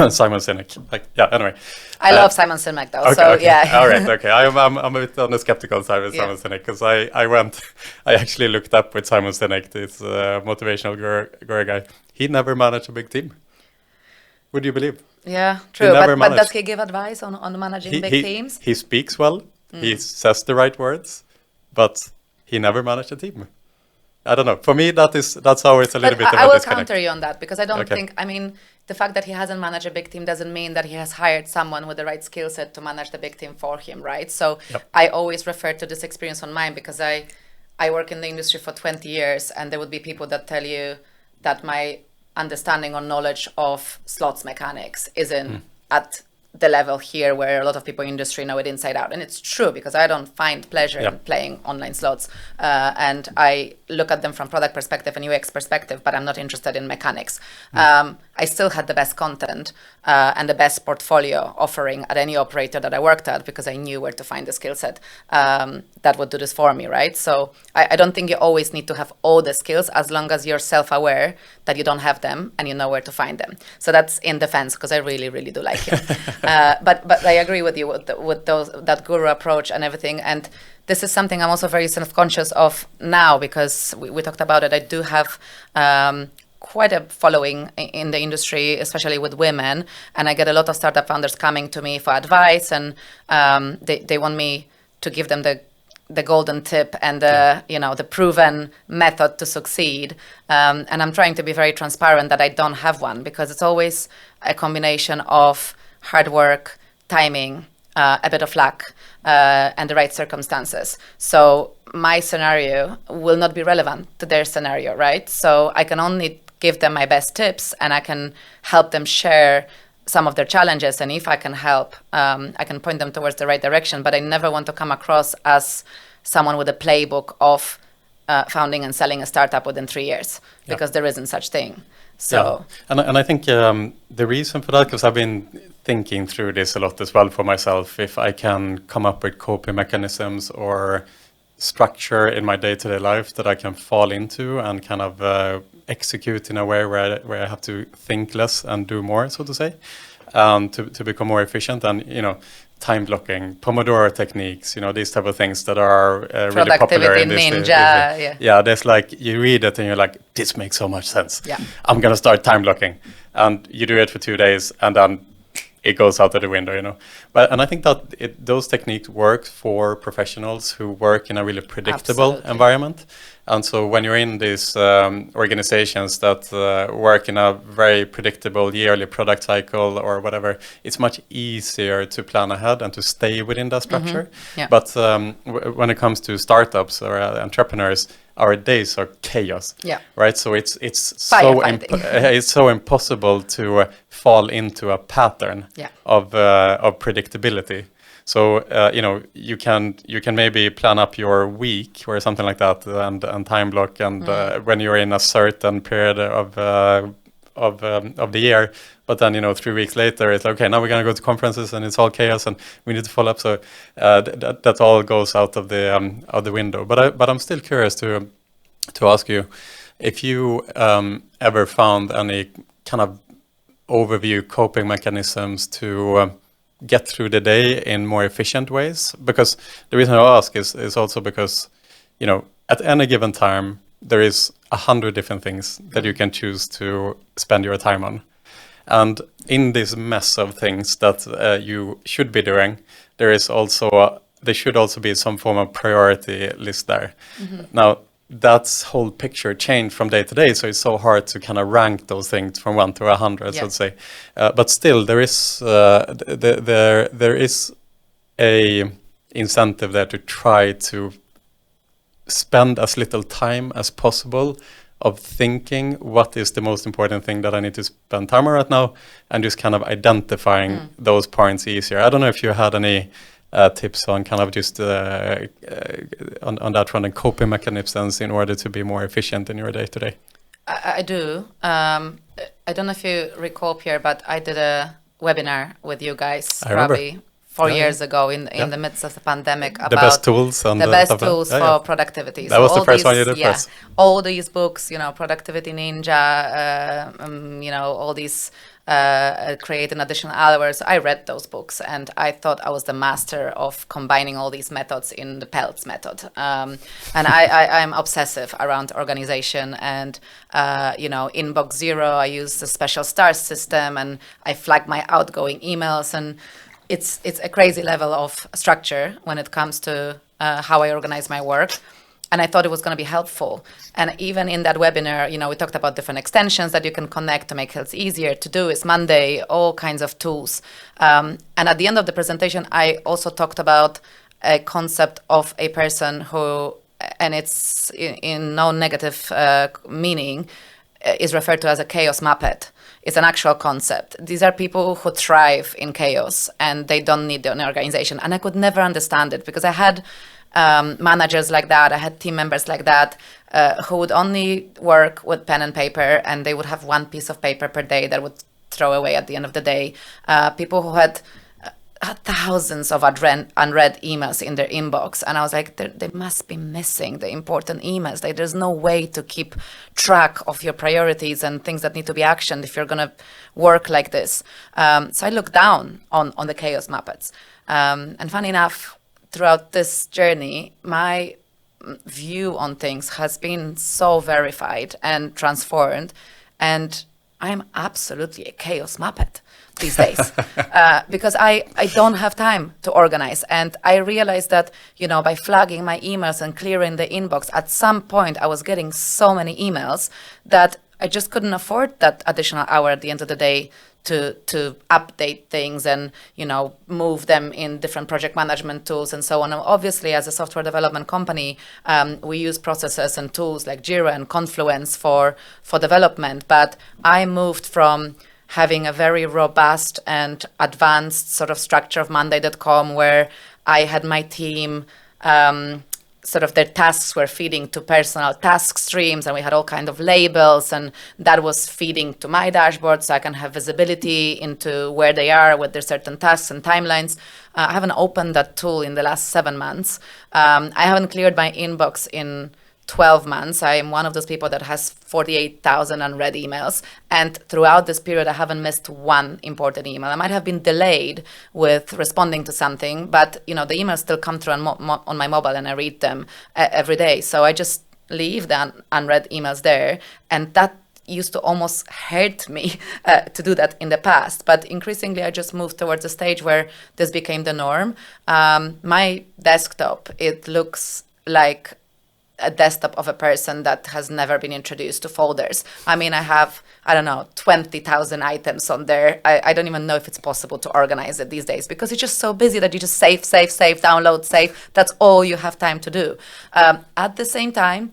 A: Simon Sinek, anyway. I love Simon Sinek though,
D: All right, okay. I'm a bit on the skeptical side with Simon Sinek, because I actually looked up with Simon Sinek, this motivational guru guy. He never managed a big team. Would you believe?
A: Yeah, true. But does he give advice on managing big teams?
D: He speaks well. He says the right words, but he never managed a team. I don't know. For me, that's always a little bit of a disconnect.
A: I will counter you on that, because I don't think, the fact that he hasn't managed a big team doesn't mean that he has hired someone with the right skill set to manage the big team for him, right? So I always refer to this experience on mine, because I work in the industry for 20 years, and there would be people that tell you that my understanding or knowledge of slots mechanics isn't at the level here where a lot of people in the industry know it inside out. And it's true, because I don't find pleasure in playing online slots. And I look at them from product perspective and UX perspective, but I'm not interested in mechanics. I still had the best content and the best portfolio offering at any operator that I worked at, because I knew where to find the skill set that would do this for me, right? So I don't think you always need to have all the skills, as long as you're self-aware that you don't have them and you know where to find them. So that's in defense, because I really, really do like him. But I agree with you with that guru approach and everything. And this is something I'm also very self-conscious of now, because we talked about it. I do have quite a following in the industry, especially with women, and I get a lot of startup founders coming to me for advice, and they want me to give them the golden tip and the the proven method to succeed. And I'm trying to be very transparent that I don't have one, because it's always a combination of hard work, timing, a bit of luck, and the right circumstances. So my scenario will not be relevant to their scenario, right? So I can only give them my best tips, and I can help them share some of their challenges. And if I can help, I can point them towards the right direction. But I never want to come across as someone with a playbook of founding and selling a startup within 3 years, because there isn't such thing. So,
D: and I think the reason for that, because I've been thinking through this a lot as well for myself, if I can come up with coping mechanisms or structure in my day-to-day life that I can fall into and kind of execute in a way where I have to think less and do more, so to say, to become more efficient. And time blocking, Pomodoro techniques, these type of things that are really popular in this.
A: Ninja,
D: yeah, there's like, you read it and you're like, this makes so much sense.
A: Yeah.
D: I'm gonna start time blocking, and you do it for 2 days, and then it goes out of the window, and I think that those techniques work for professionals who work in a really predictable environment. And so when you're in these organizations that work in a very predictable yearly product cycle or whatever, it's much easier to plan ahead and to stay within that structure.
A: Yeah.
D: But when it comes to startups or entrepreneurs, our days are chaos, right? So it's so impossible to fall into a pattern of predictability. So you can maybe plan up your week or something like that, and time block, and when you're in a certain period of the year. But then 3 weeks later, it's like, okay, now we're gonna go to conferences, and it's all chaos, and we need to follow up. So that all goes out of the window. But I'm still curious to ask you if you ever found any kind of overview coping mechanisms to get through the day in more efficient ways. Because the reason I ask is also because at any given time there is 100 different things that you can choose to spend your time on. And in this mess of things that you should be doing, there should also be some form of priority list there. Now, that whole picture changed from day to day, so it's so hard to kind of rank those things from 1 to 100, so to say. But still, there is a incentive there to try to spend as little time as possible of thinking what is the most important thing that I need to spend time on right now, and just kind of identifying those points easier. I don't know if you had any tips on kind of just on that front, and coping mechanisms in order to be more efficient in your day-to-day.
A: I do. I don't know if you recall, Pierre, but I did a webinar with you guys probably 4 years ago in the midst of the pandemic about
D: the best tools and
A: the best tools for productivity.
D: That was the first one you did first.
A: All these books, Productivity Ninja, all these create an additional hours. I read those books, and I thought I was the master of combining all these methods in the Pelc method. And I'm obsessive around organization, and inbox zero. I use a special stars system, and I flag my outgoing emails, and it's a crazy level of structure when it comes to how I organize my work. And I thought it was going to be helpful. And even in that webinar, we talked about different extensions that you can connect to make it easier to do. It's Monday, all kinds of tools. And at the end of the presentation, I also talked about a concept of a person who, and it's in no negative meaning, is referred to as a 𝘄cie𝗿𝗋𝗆. It's an actual concept. These are people who thrive in chaos, and they don't need an organization. And I could never understand it, because I had managers like that. I had team members like that who would only work with pen and paper, and they would have one piece of paper per day that would throw away at the end of the day. People who had thousands of unread emails in their inbox, and I was like, they must be missing the important emails. Like, there's no way to keep track of your priorities and things that need to be actioned if you're going to work like this. So I looked down on the 𝘄cie𝗿𝗋𝗆s, and funny enough, throughout this journey, my view on things has been so verified and transformed, and I'm absolutely a 𝘄cie𝗿𝗋𝗆. these days because I don't have time to organize. And I realized that, by flagging my emails and clearing the inbox, at some point I was getting so many emails that I just couldn't afford that additional hour at the end of the day to update things and, move them in different project management tools and so on. And obviously, as a software development company, we use processes and tools like Jira and Confluence for development. But I moved from having a very robust and advanced sort of structure of Monday.com where I had my team, sort of their tasks were feeding to personal task streams, and we had all kind of labels, and that was feeding to my dashboard so I can have visibility into where they are with their certain tasks and timelines. I haven't opened that tool in the last 7 months. I haven't cleared my inbox in 12 months. I am one of those people that has 48,000 unread emails. And throughout this period, I haven't missed one important email. I might have been delayed with responding to something, but the emails still come through on my mobile and I read them every day. So I just leave the unread emails there. And that used to almost hurt me to do that in the past. But increasingly, I just moved towards a stage where this became the norm. My desktop, it looks like a desktop of a person that has never been introduced to folders. I mean, I have, 20,000 items on there. I don't even know if it's possible to organize it these days because it's just so busy that you just save, download, save. That's all you have time to do. At the same time,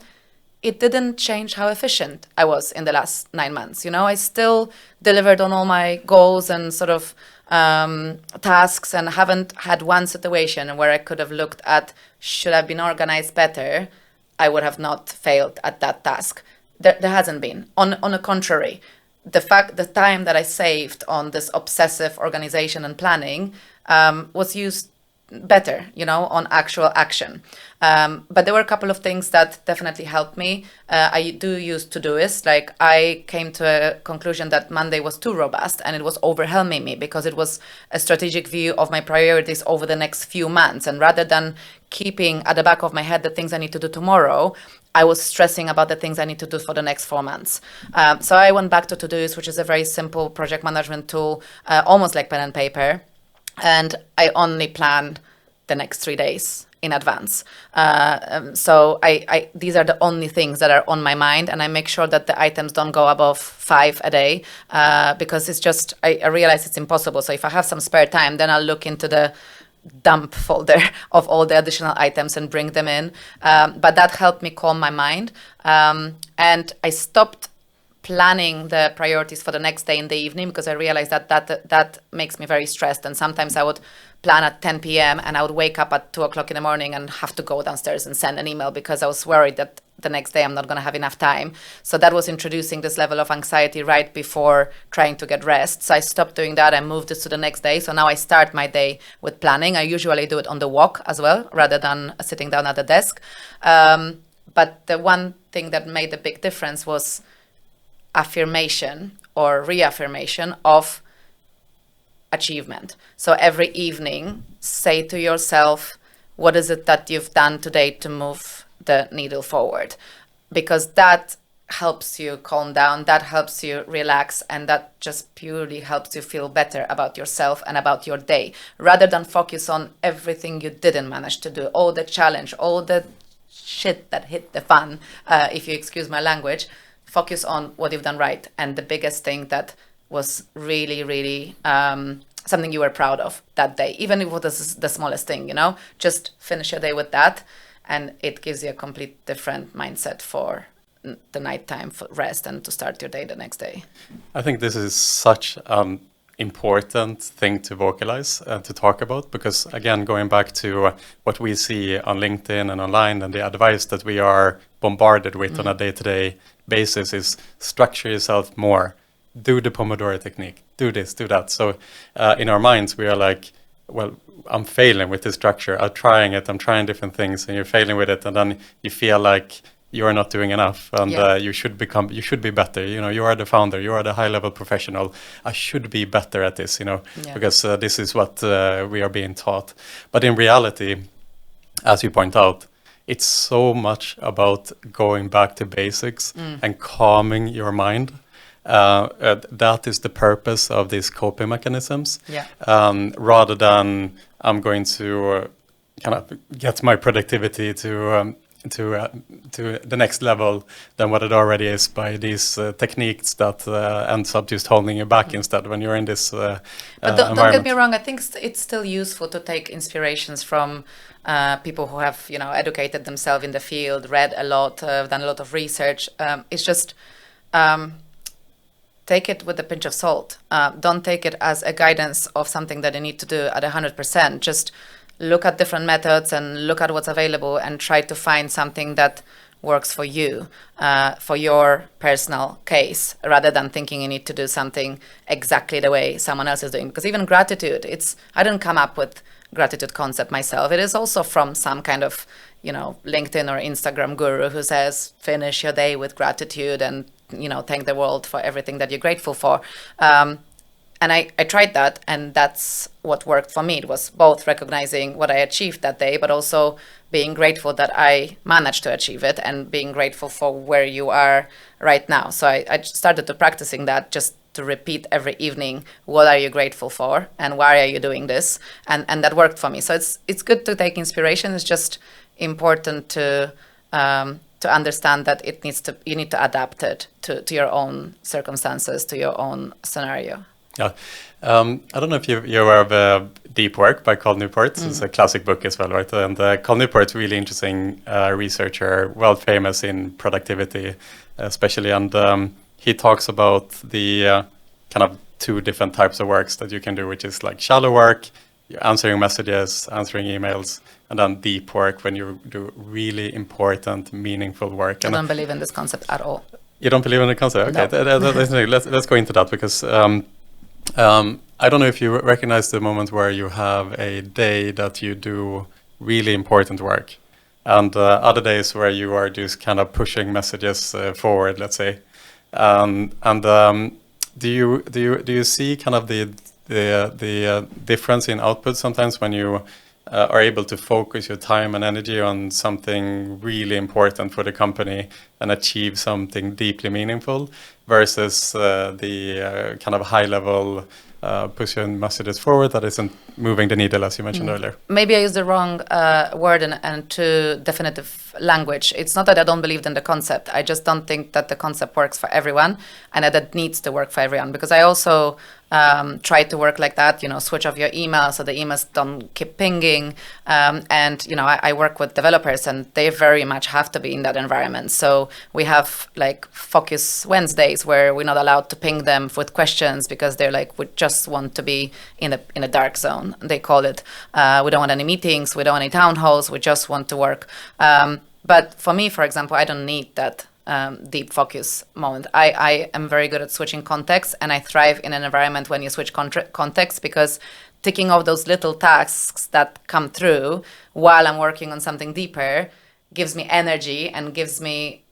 A: it didn't change how efficient I was in the last 9 months. I still delivered on all my goals and sort of tasks, and haven't had one situation where I could have looked at, should I have been organized better? I would have not failed at that task. There hasn't been. On the contrary, the time that I saved on this obsessive organization and planning was used better, on actual action. But there were a couple of things that definitely helped me. I do use Todoist. Like, I came to a conclusion that Monday was too robust and it was overwhelming me because it was a strategic view of my priorities over the next few months. And rather than keeping at the back of my head the things I need to do tomorrow, I was stressing about the things I need to do for the next 4 months. So I went back to Todoist, which is a very simple project management tool, almost like pen and paper. And I only plan the next 3 days in advance. So these are the only things that are on my mind, and I make sure that the items don't go above 5 a day because it's just, I realize it's impossible. So if I have some spare time, then I'll look into the dump folder of all the additional items and bring them in. But that helped me calm my mind. And I stopped planning the priorities for the next day in the evening because I realized that makes me very stressed. And sometimes I would plan at 10 p.m. and I would wake up at 2 o'clock in the morning and have to go downstairs and send an email because I was worried that the next day I'm not going to have enough time. So that was introducing this level of anxiety right before trying to get rest. So I stopped doing that and moved this to the next day. So now I start my day with planning. I usually do it on the walk as well, rather than sitting down at the desk. But the one thing that made a big difference was affirmation or reaffirmation of achievement. So every evening, say to yourself, what is it that you've done today to move the needle forward? Because that helps you calm down, that helps you relax, and that just purely helps you feel better about yourself and about your day, rather than focus on everything you didn't manage to do, all the challenge, all the shit that hit the fan, if you excuse my language. Focus on what you've done right. And the biggest thing that was really, really something you were proud of that day, even if it was the smallest thing, just finish your day with that. And it gives you a complete different mindset for the nighttime for rest and to start your day the next day.
D: I think this is such an important thing to vocalize and to talk about, because again, going back to what we see on LinkedIn and online and the advice that we are bombarded with on a day-to-day basis is structure yourself more, do the Pomodoro technique, do this, do that. So in our minds, we are like, well, I'm failing with this structure. I'm trying it. I'm trying different things, and you're failing with it. And then you feel like you are not doing enough, and you should be better. You are the founder. You are the high-level professional. I should be better at this, because this is what we are being taught. But in reality, as you point out, it's so much about going back to basics and calming your mind. that is the purpose of these coping mechanisms.
A: Yeah.
D: Rather than I'm going to kind of get my productivity to the next level than what it already is by these techniques that ends up just holding you back instead when you're in this
A: But don't get me wrong, I think it's still useful to take inspirations from people who have, educated themselves in the field, read a lot, done a lot of research. It's just take it with a pinch of salt. Don't take it as a guidance of something that you need to do at 100%. Just look at different methods and look at what's available and try to find something that works for you, for your personal case, rather than thinking you need to do something exactly the way someone else is doing. Because even gratitude, I didn't come up with gratitude concept myself. It is also from some kind of, LinkedIn or Instagram guru who says, finish your day with gratitude and, thank the world for everything that you're grateful for. And I tried that, and that's what worked for me. It was both recognizing what I achieved that day, but also being grateful that I managed to achieve it and being grateful for where you are right now. So I started to practicing that, just to repeat every evening, what are you grateful for and why are you doing this? And that worked for me. So it's good to take inspiration. It's just important to understand that you need to adapt it to your own circumstances, to your own scenario.
D: Yeah, I don't know if you're aware of Deep Work by Cal Newport. It's a classic book as well, right? And Cal Newport's really interesting researcher, well famous in productivity, especially. And he talks about the kind of two different types of works that you can do, which is like shallow work, you're answering messages, answering emails, and then deep work when you do really important, meaningful work.
A: I don't believe in this concept at all.
D: You don't believe in the concept? Okay,
A: No.
D: let's go into that, because I don't know if you recognize the moment where you have a day that you do really important work, and other days where you are just kind of pushing messages forward, let's say. Do you see kind of the difference in output sometimes when you are able to focus your time and energy on something really important for the company and achieve something deeply meaningful versus the kind of high level pushing messages forward that isn't moving the needle, as you mentioned earlier?
A: Maybe I used the wrong word and too definitive language. It's not that I don't believe in the concept. I just don't think that the concept works for everyone and that it needs to work for everyone. Because I also try to work like that, switch off your email so the emails don't keep pinging. I work with developers and they very much have to be in that environment. So we have like Focus Wednesdays where we're not allowed to ping them with questions because they're like, we just want to be in a dark zone, they call it. We don't want any meetings, we don't want any town halls, we just want to work. But for me, for example, I don't need that deep focus moment. I am very good at switching context, and I thrive in an environment when you switch context, because ticking off those little tasks that come through while I'm working on something deeper gives me energy and gives me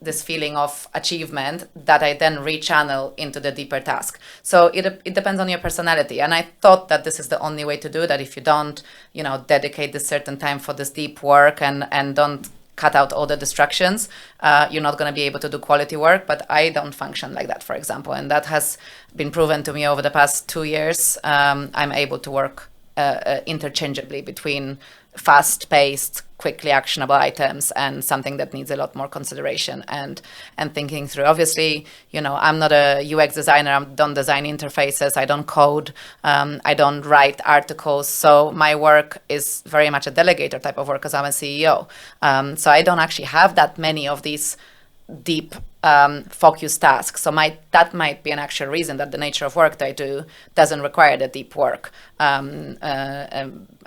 A: this feeling of achievement that I then rechannel into the deeper task. So it depends on your personality. And I thought that this is the only way to do that. If you don't, dedicate this certain time for this deep work and don't cut out all the distractions, you're not going to be able to do quality work. But I don't function like that, for example. And that has been proven to me over the past 2 years. I'm able to work interchangeably between fast-paced, quickly actionable items and something that needs a lot more consideration and thinking through. Obviously, I'm not a UX designer. I don't design interfaces. I don't code. I don't write articles. So my work is very much a delegator type of work because I'm a CEO. So I don't actually have that many of these deep focus tasks. So that might be an actual reason that the nature of work that I do doesn't require the deep work.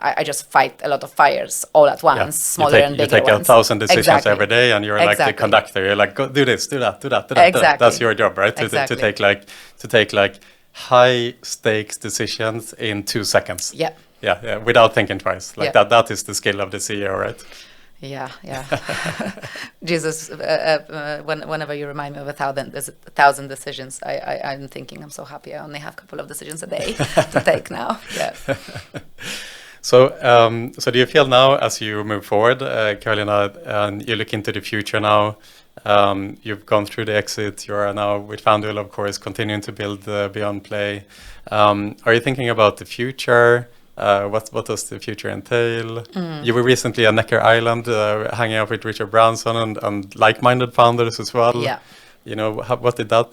A: I just fight a lot of fires all at once, smaller and bigger ones.
D: You take 1,000 decisions
A: Exactly.
D: every day, and you're like the conductor. You're like, go do this, do that, do that, do that.
A: Exactly.
D: That's your job, right?
A: Exactly.
D: To take high stakes decisions in 2 seconds.
A: Yeah.
D: Yeah, without thinking twice. That is the skill of the CEO, right?
A: Yeah. Jesus, whenever you remind me of 1,000 decisions, I'm thinking I'm so happy I only have a couple of decisions a day to take now. Yeah.
D: So do you feel now, as you move forward, Karolina, and you look into the future now, You've gone through the exit. You are now with FanDuel, of course, continuing to build BeyondPlay. Are you thinking about the future? What does the future entail? You were recently at Necker Island, hanging out with Richard Branson and like-minded founders as well.
A: Yeah.
D: You know, what did that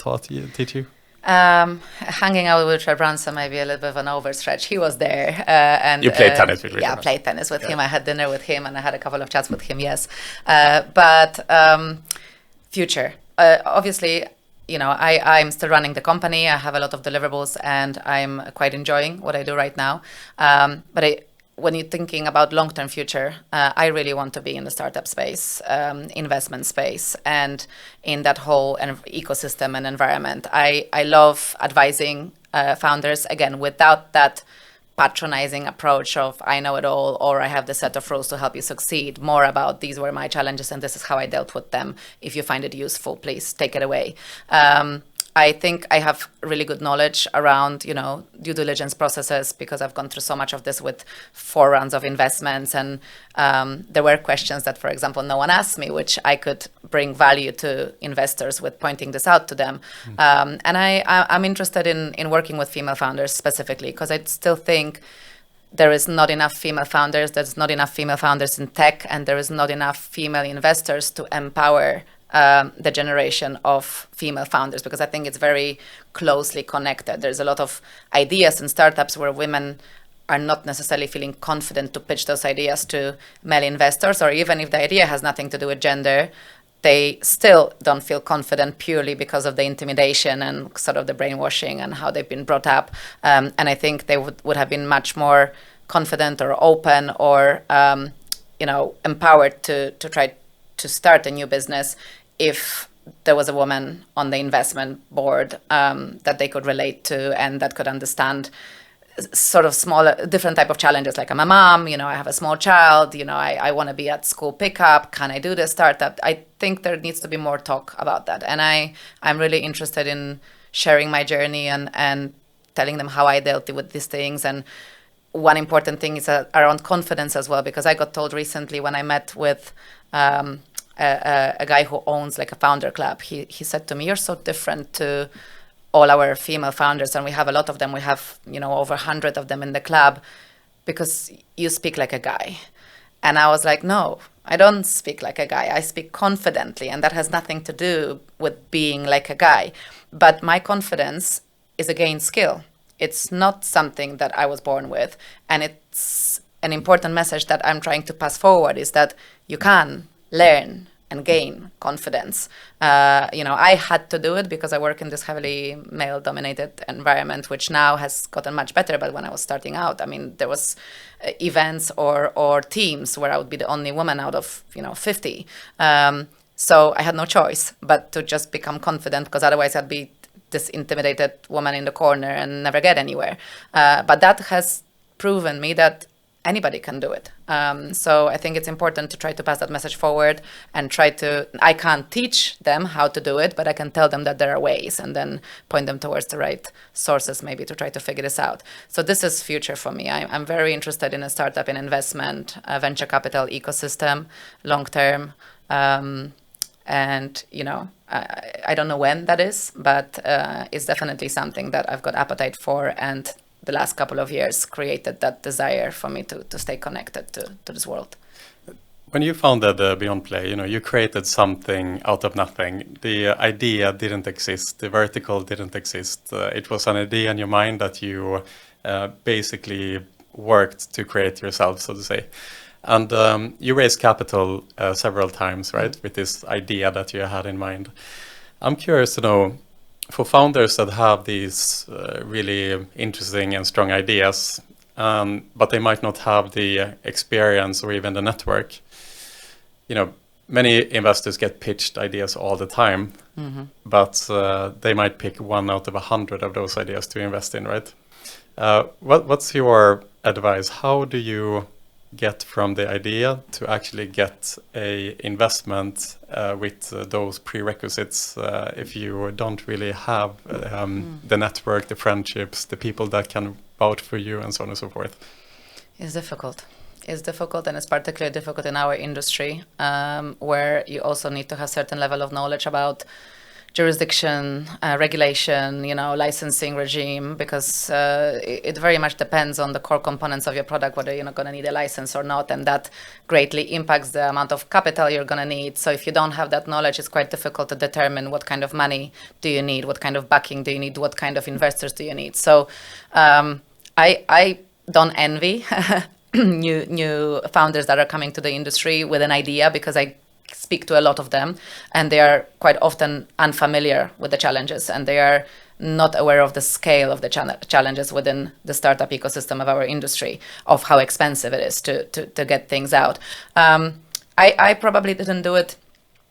D: teach you?
A: Hanging out with Richard Branson might be a little bit of an overstretch. He was there. And
D: you played tennis with Richard.
A: Yeah, I played tennis with him. I had dinner with him and I had a couple of chats with him, yes. But future. Obviously, you know, I'm still running the company. I have a lot of deliverables and I'm quite enjoying what I do right now. But when you're thinking about long-term future, I really want to be in the startup space, investment space, and in that whole ecosystem and environment. I love advising founders, again, without that patronizing approach of I know it all or I have the set of rules to help you succeed. More about these were my challenges and this is how I dealt with them. If you find it useful, please take it away. I think I have really good knowledge around, you know, due diligence processes because I've gone through so much of this with 4 rounds of investments. And there were questions that, for example, no one asked me, which I could bring value to investors with pointing this out to them. And I'm interested in working with female founders specifically because I still think there is not enough female founders, there's not enough female founders in tech, and there is not enough female investors to empower the generation of female founders, because I think it's very closely connected. There's a lot of ideas in startups where women are not necessarily feeling confident to pitch those ideas to male investors, or even if the idea has nothing to do with gender, they still don't feel confident purely because of the intimidation and sort of the brainwashing and how they've been brought up. And I think they would have been much more confident or open or empowered to try to start a new business if there was a woman on the investment board that they could relate to and that could understand sort of smaller, different type of challenges. Like I'm a mom, I have a small child, I want to be at school pickup. Can I do this startup? I think there needs to be more talk about that. And I'm really interested in sharing my journey and telling them how I dealt with these things. And one important thing is around confidence as well, because I got told recently when I met with a guy who owns like a founder club, he said to me, "You're so different to all our female founders, and we have a lot of them. We have, over 100 of them in the club because you speak like a guy." And I was like, "No, I don't speak like a guy. I speak confidently, and that has nothing to do with being like a guy. But my confidence is a gained skill. It's not something that I was born with. And it's an important message that I'm trying to pass forward is that you can learn and gain confidence. I had to do it because I work in this heavily male-dominated environment, which now has gotten much better. But when I was starting out, there was events or teams where I would be the only woman out of 50. So I had no choice but to just become confident, because otherwise I'd be this intimidated woman in the corner and never get anywhere. But that has proven me that anybody can do it. So I think it's important to try to pass that message forward and I can't teach them how to do it, but I can tell them that there are ways and then point them towards the right sources maybe to try to figure this out. So this is future for me. I'm very interested in a startup, in investment, a venture capital ecosystem, long-term. And, I don't know when that is, but it's definitely something that I've got appetite for, and the last couple of years created that desire for me to stay connected to this world.
D: When you founded BeyondPlay, you created something out of nothing. The idea didn't exist. The vertical didn't exist. It was an idea in your mind that you basically worked to create yourself, so to say. And you raised capital several times, right, with this idea that you had in mind. I'm curious to know, for founders that have these really interesting and strong ideas, but they might not have the experience or even the network, many investors get pitched ideas all the time, but they might pick 1 out of 100 of those ideas to invest in, right? What's your advice? How do you get from the idea to actually get a investment with those prerequisites if you don't really have the network, the friendships, the people that can vouch for you, and so on and so forth?
A: It's difficult. is difficult, and it's particularly difficult in our industry, where you also need to have certain level of knowledge about jurisdiction, regulation, licensing regime, because it very much depends on the core components of your product, whether you're not going to need a license or not, and that greatly impacts the amount of capital you're going to need. So if you don't have that knowledge, it's quite difficult to determine what kind of money do you need, what kind of backing do you need, what kind of investors do you need. So I don't envy new founders that are coming to the industry with an idea, because I speak to a lot of them, and they are quite often unfamiliar with the challenges, and they are not aware of the scale of the challenges within the startup ecosystem of our industry, of how expensive it is to get things out. I probably didn't do it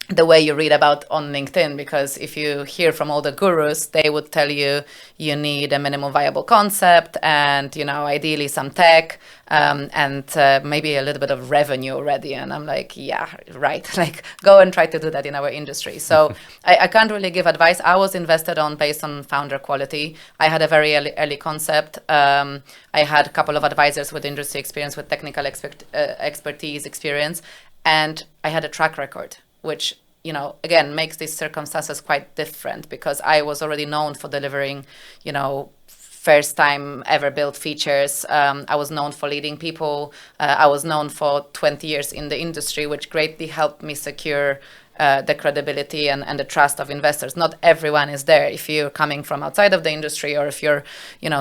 A: the way you read about on LinkedIn, because if you hear from all the gurus, they would tell you you need a minimum viable concept and, ideally some tech, and maybe a little bit of revenue already. And I'm like, yeah, right. Like, go and try to do that in our industry. So I can't really give advice. I was invested based on founder quality. I had a very early concept. I had a couple of advisors with industry experience, with technical expertise experience, and I had a track record, which, again, makes these circumstances quite different, because I was already known for delivering, first time ever built features. I was known for leading people. I was known for 20 years in the industry, which greatly helped me secure the credibility and the trust of investors. Not everyone is there. If you're coming from outside of the industry, or if you're,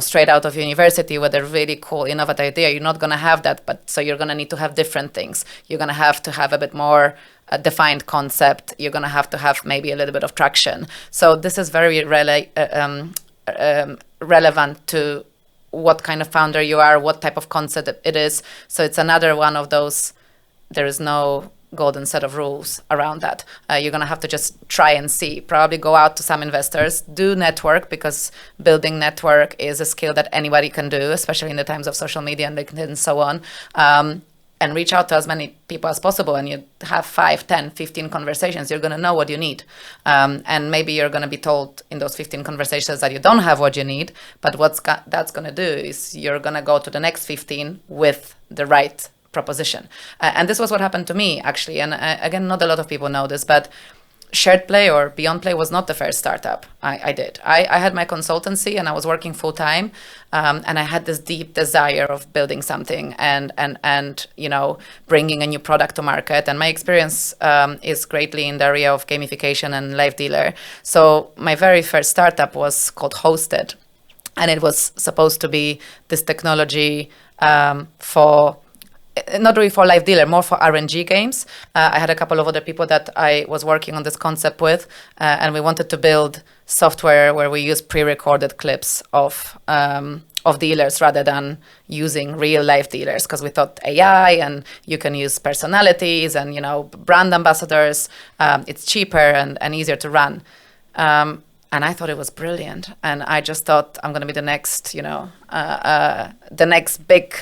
A: straight out of university with a really cool, innovative idea, you're not going to have that. But so you're going to need to have different things. You're going to have a bit more defined concept. You're going to have maybe a little bit of traction. So this is very relevant to what kind of founder you are, what type of concept it is. So it's another one of those, there is no golden set of rules around that. You're going to have to just try and see, probably go out to some investors, do network, because building network is a skill that anybody can do, especially in the times of social media and LinkedIn and so on. And reach out to as many people as possible, and you have 5, 10, 15 conversations, you're going to know what you need. And maybe you're going to be told in those 15 conversations that you don't have what you need, but that's going to do is you're going to go to the next 15 with the right proposition. And this was what happened to me, actually. And again, not a lot of people know this, but 𝘄play or BeyondPlay was not the first startup I did. I had my consultancy, and I was working full time, and I had this deep desire of building something and bringing a new product to market. And my experience is greatly in the area of gamification and live dealer. So my very first startup was called Hosted, and it was supposed to be this technology for, not really for live dealer, more for RNG games. I had a couple of other people that I was working on this concept with, and we wanted to build software where we use pre-recorded clips of dealers rather than using real life dealers, because we thought AI, and you can use personalities and brand ambassadors. It's cheaper and easier to run. And I thought it was brilliant. And I just thought, I'm going to be the next, the next big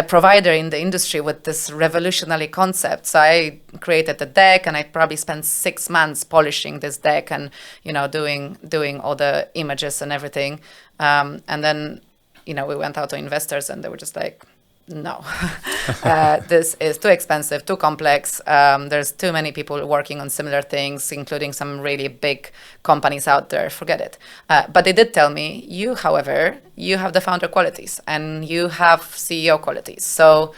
A: provider in the industry with this revolutionary concept. So I created a deck, and I probably spent 6 months polishing this deck and, doing all the images and everything. And then, we went out to investors, and they were just like, no, this is too expensive, too complex. There's too many people working on similar things, including some really big companies out there. Forget it. But they did tell me, however, you have the founder qualities and you have CEO qualities. So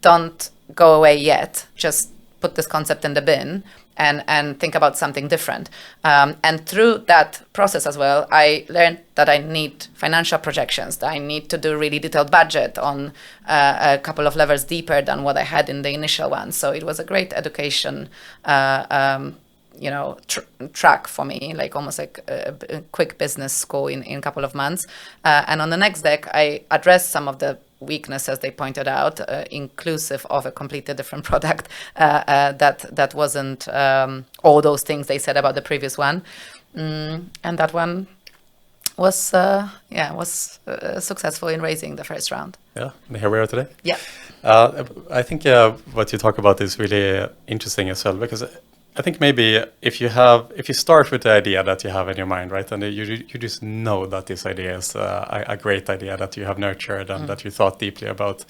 A: don't go away yet. Just put this concept in the bin and think about something different. And through that process as well, I learned that I need financial projections, that I need to do really detailed budget on a couple of levels deeper than what I had in the initial one. So it was a great education track for me, like almost like a quick business school in a couple of months. And on the next deck, I addressed some of the weaknesses they pointed out, inclusive of a completely different product that wasn't all those things they said about the previous one. And that one was successful in raising the first round.
D: Yeah, and here we are today.
A: Yeah.
D: I think what you talk about is really interesting as well, because I think maybe if you start with the idea that you have in your mind, right, and you just know that this idea is a great idea that you have nurtured and that you thought deeply about,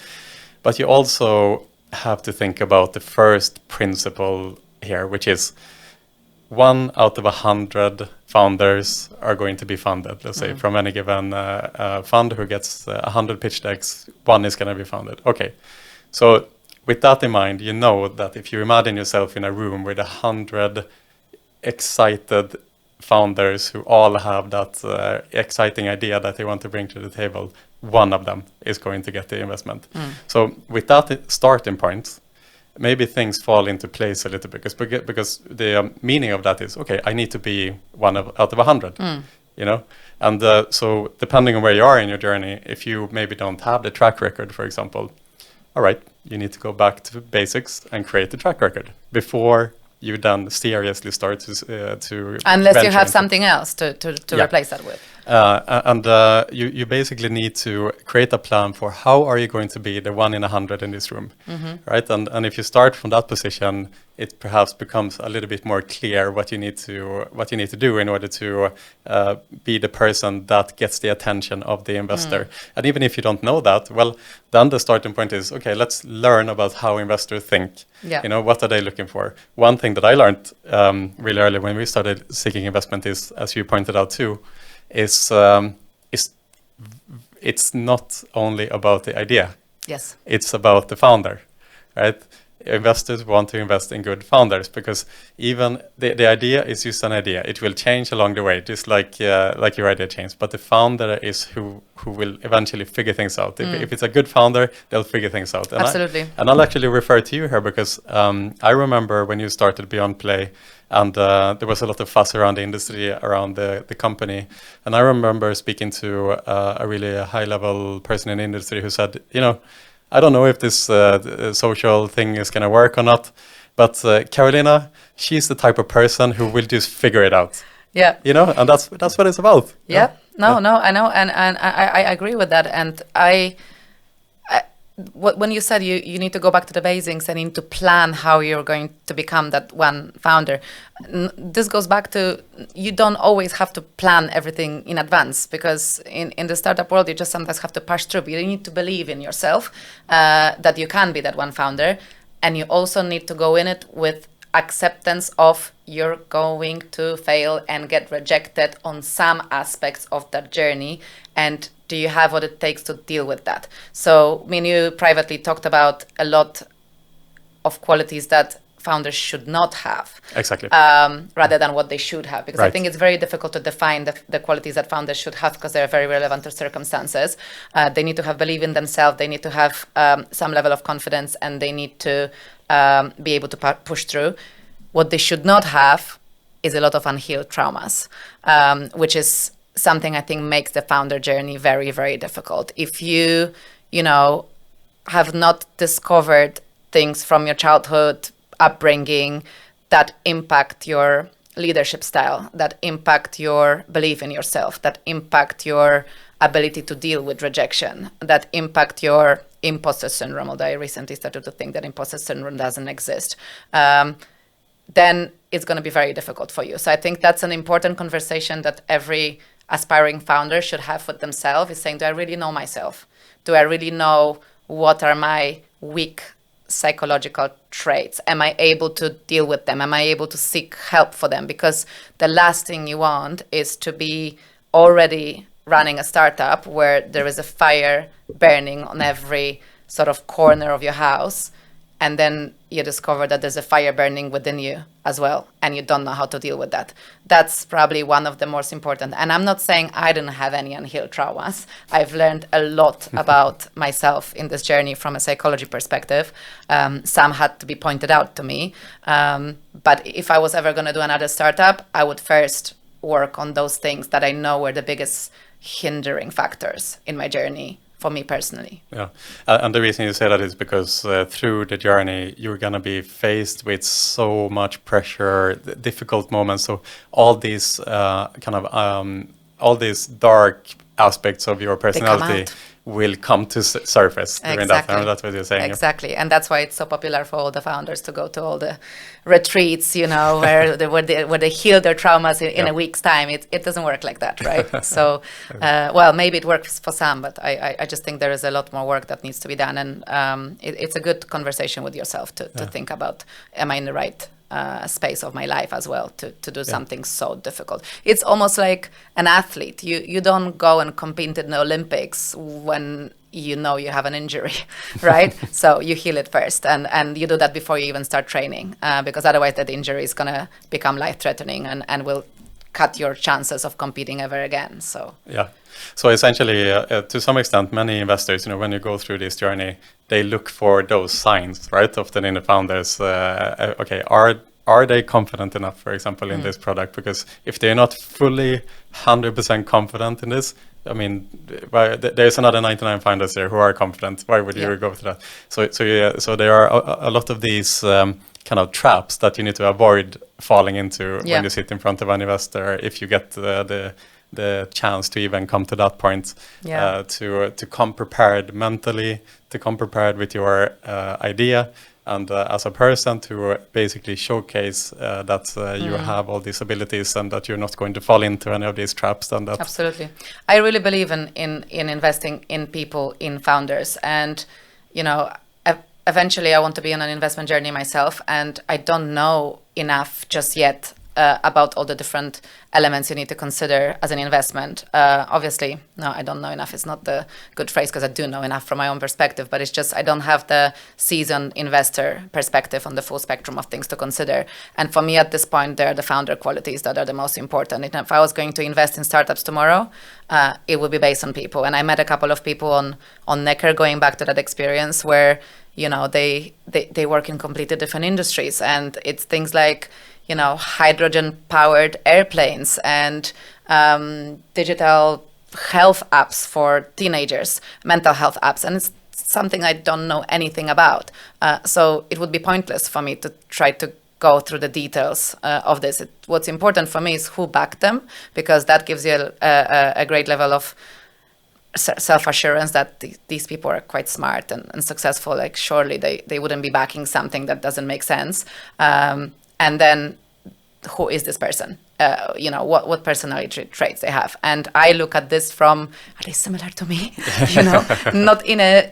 D: but you also have to think about the first principle here, which is 1 out of 100 founders are going to be funded. Let's say from any given fund who gets 100 pitch decks, 1 is going to be funded. Okay, so with that in mind, you know that if you imagine yourself in a room with 100 excited founders who all have that exciting idea that they want to bring to the table, 1 of them is going to get the investment. So with that starting point, maybe things fall into place a little bit because the meaning of that is, okay, I need to be 1 out of 100, you know? And so depending on where you are in your journey, if you maybe don't have the track record, for example, all right, you need to go back to basics and create the track record before you then seriously start to
A: unless you have something else to replace that with.
D: You basically need to create a plan for how are you going to be the 1 in 100 in this room, right? And if you start from that position, it perhaps becomes a little bit more clear what you need to do in order to be the person that gets the attention of the investor. And even if you don't know that, well, then the starting point is, okay, let's learn about how investors think.
A: Yeah.
D: You know, what are they looking for? One thing that I learned really early when we started seeking investment is, as you pointed out too, is it's not only about the idea.
A: Yes.
D: It's about the founder, right? Investors want to invest in good founders because even the idea is just an idea. It will change along the way, just like your idea changed. But the founder is who will eventually figure things out. If it's a good founder, they'll figure things out. And
A: absolutely.
D: I'll actually refer to you here because I remember when you started BeyondPlay, and there was a lot of fuss around the industry, around the company. And I remember speaking to a really high-level person in the industry who said, you know, I don't know if this social thing is going to work or not, but Karolina, she's the type of person who will just figure it out.
A: Yeah.
D: You know, and that's what it's about.
A: Yeah. No, I know. And I agree with that. And when you said you need to go back to the basics and need to plan how you're going to become that one founder, this goes back to you don't always have to plan everything in advance because in the startup world, you just sometimes have to push through. But you need to believe in yourself that you can be that one founder. And you also need to go in it with acceptance of you're going to fail and get rejected on some aspects of that journey. And do you have what it takes to deal with that? So me and you privately talked about a lot of qualities that founders should not have.
D: Exactly.
A: Rather than what they should have. Because
D: Right.
A: I think it's very difficult to define the qualities that founders should have because they're very relevant to circumstances. They need to have belief in themselves. They need to have some level of confidence and they need to be able to push through. What they should not have is a lot of unhealed traumas, which is something I think makes the founder journey very, very difficult. If you have not discovered things from your childhood upbringing that impact your leadership style, that impact your belief in yourself, that impact your ability to deal with rejection, that impact your imposter syndrome, although I recently started to think that imposter syndrome doesn't exist, then it's going to be very difficult for you. So I think that's an important conversation that every aspiring founder should have with themselves, is saying, do I really know myself? Do I really know what are my weak psychological traits? Am I able to deal with them? Am I able to seek help for them? Because the last thing you want is to be already running a startup where there is a fire burning on every sort of corner of your house, and then you discover that there's a fire burning within you as well, and you don't know how to deal with that. That's probably one of the most important. And I'm not saying I didn't have any unhealed traumas. I've learned a lot about myself in this journey from a psychology perspective. Some had to be pointed out to me. But if I was ever going to do another startup, I would first work on those things that I know were the biggest hindering factors in my journey for me personally.
D: Yeah, and the reason you say that is because through the journey, you're going to be faced with so much pressure, difficult moments. So all these all these dark aspects of your personality will come to surface during that time. That's what you're saying.
A: Exactly, and that's why it's so popular for all the founders to go to all the retreats, where they heal their traumas in a week's time. It doesn't work like that, right? So, well, maybe it works for some, but I just think there is a lot more work that needs to be done, and it's a good conversation with yourself to think about, am I in the right space of my life as well to do something so difficult. It's almost like an athlete. You don't go and compete in the Olympics when you know you have an injury, right? So you heal it first, and you do that before you even start training, because otherwise that injury is going to become life-threatening and will cut your chances of competing ever again. So
D: so essentially, to some extent, many investors, when you go through this journey, they look for those signs, right? Often in the founders, okay, are they confident enough, for example, in this product? Because if they're not fully 100% confident in this, I mean, there's another 99 founders there who are confident. Why would you go for that? So there are a lot of these kind of traps that you need to avoid falling into when you sit in front of an investor, if you get the chance to even come to that point, to come prepared mentally, to come prepared with your idea, and as a person to basically showcase that you have all these abilities and that you're not going to fall into any of these traps. And that
A: absolutely, I really believe in investing in people, in founders, and eventually I want to be on an investment journey myself, and I don't know enough just yet about all the different elements you need to consider as an investment. Obviously, no, I don't know enough. It's not the good phrase, because I do know enough from my own perspective, but it's just I don't have the seasoned investor perspective on the full spectrum of things to consider. And for me at this point, they're the founder qualities that are the most important. And if I was going to invest in startups tomorrow, it would be based on people. And I met a couple of people on Necker, going back to that experience where, they work in completely different industries. And it's things like, hydrogen-powered airplanes and digital health apps for teenagers, mental health apps. And it's something I don't know anything about. So it would be pointless for me to try to go through the details of this. What's important for me is who backed them, because that gives you a great level of self-assurance that these people are quite smart and successful. Like, surely they wouldn't be backing something that doesn't make sense. And then who is this person? What personality traits they have. And I look at this from, are they similar to me? Not in a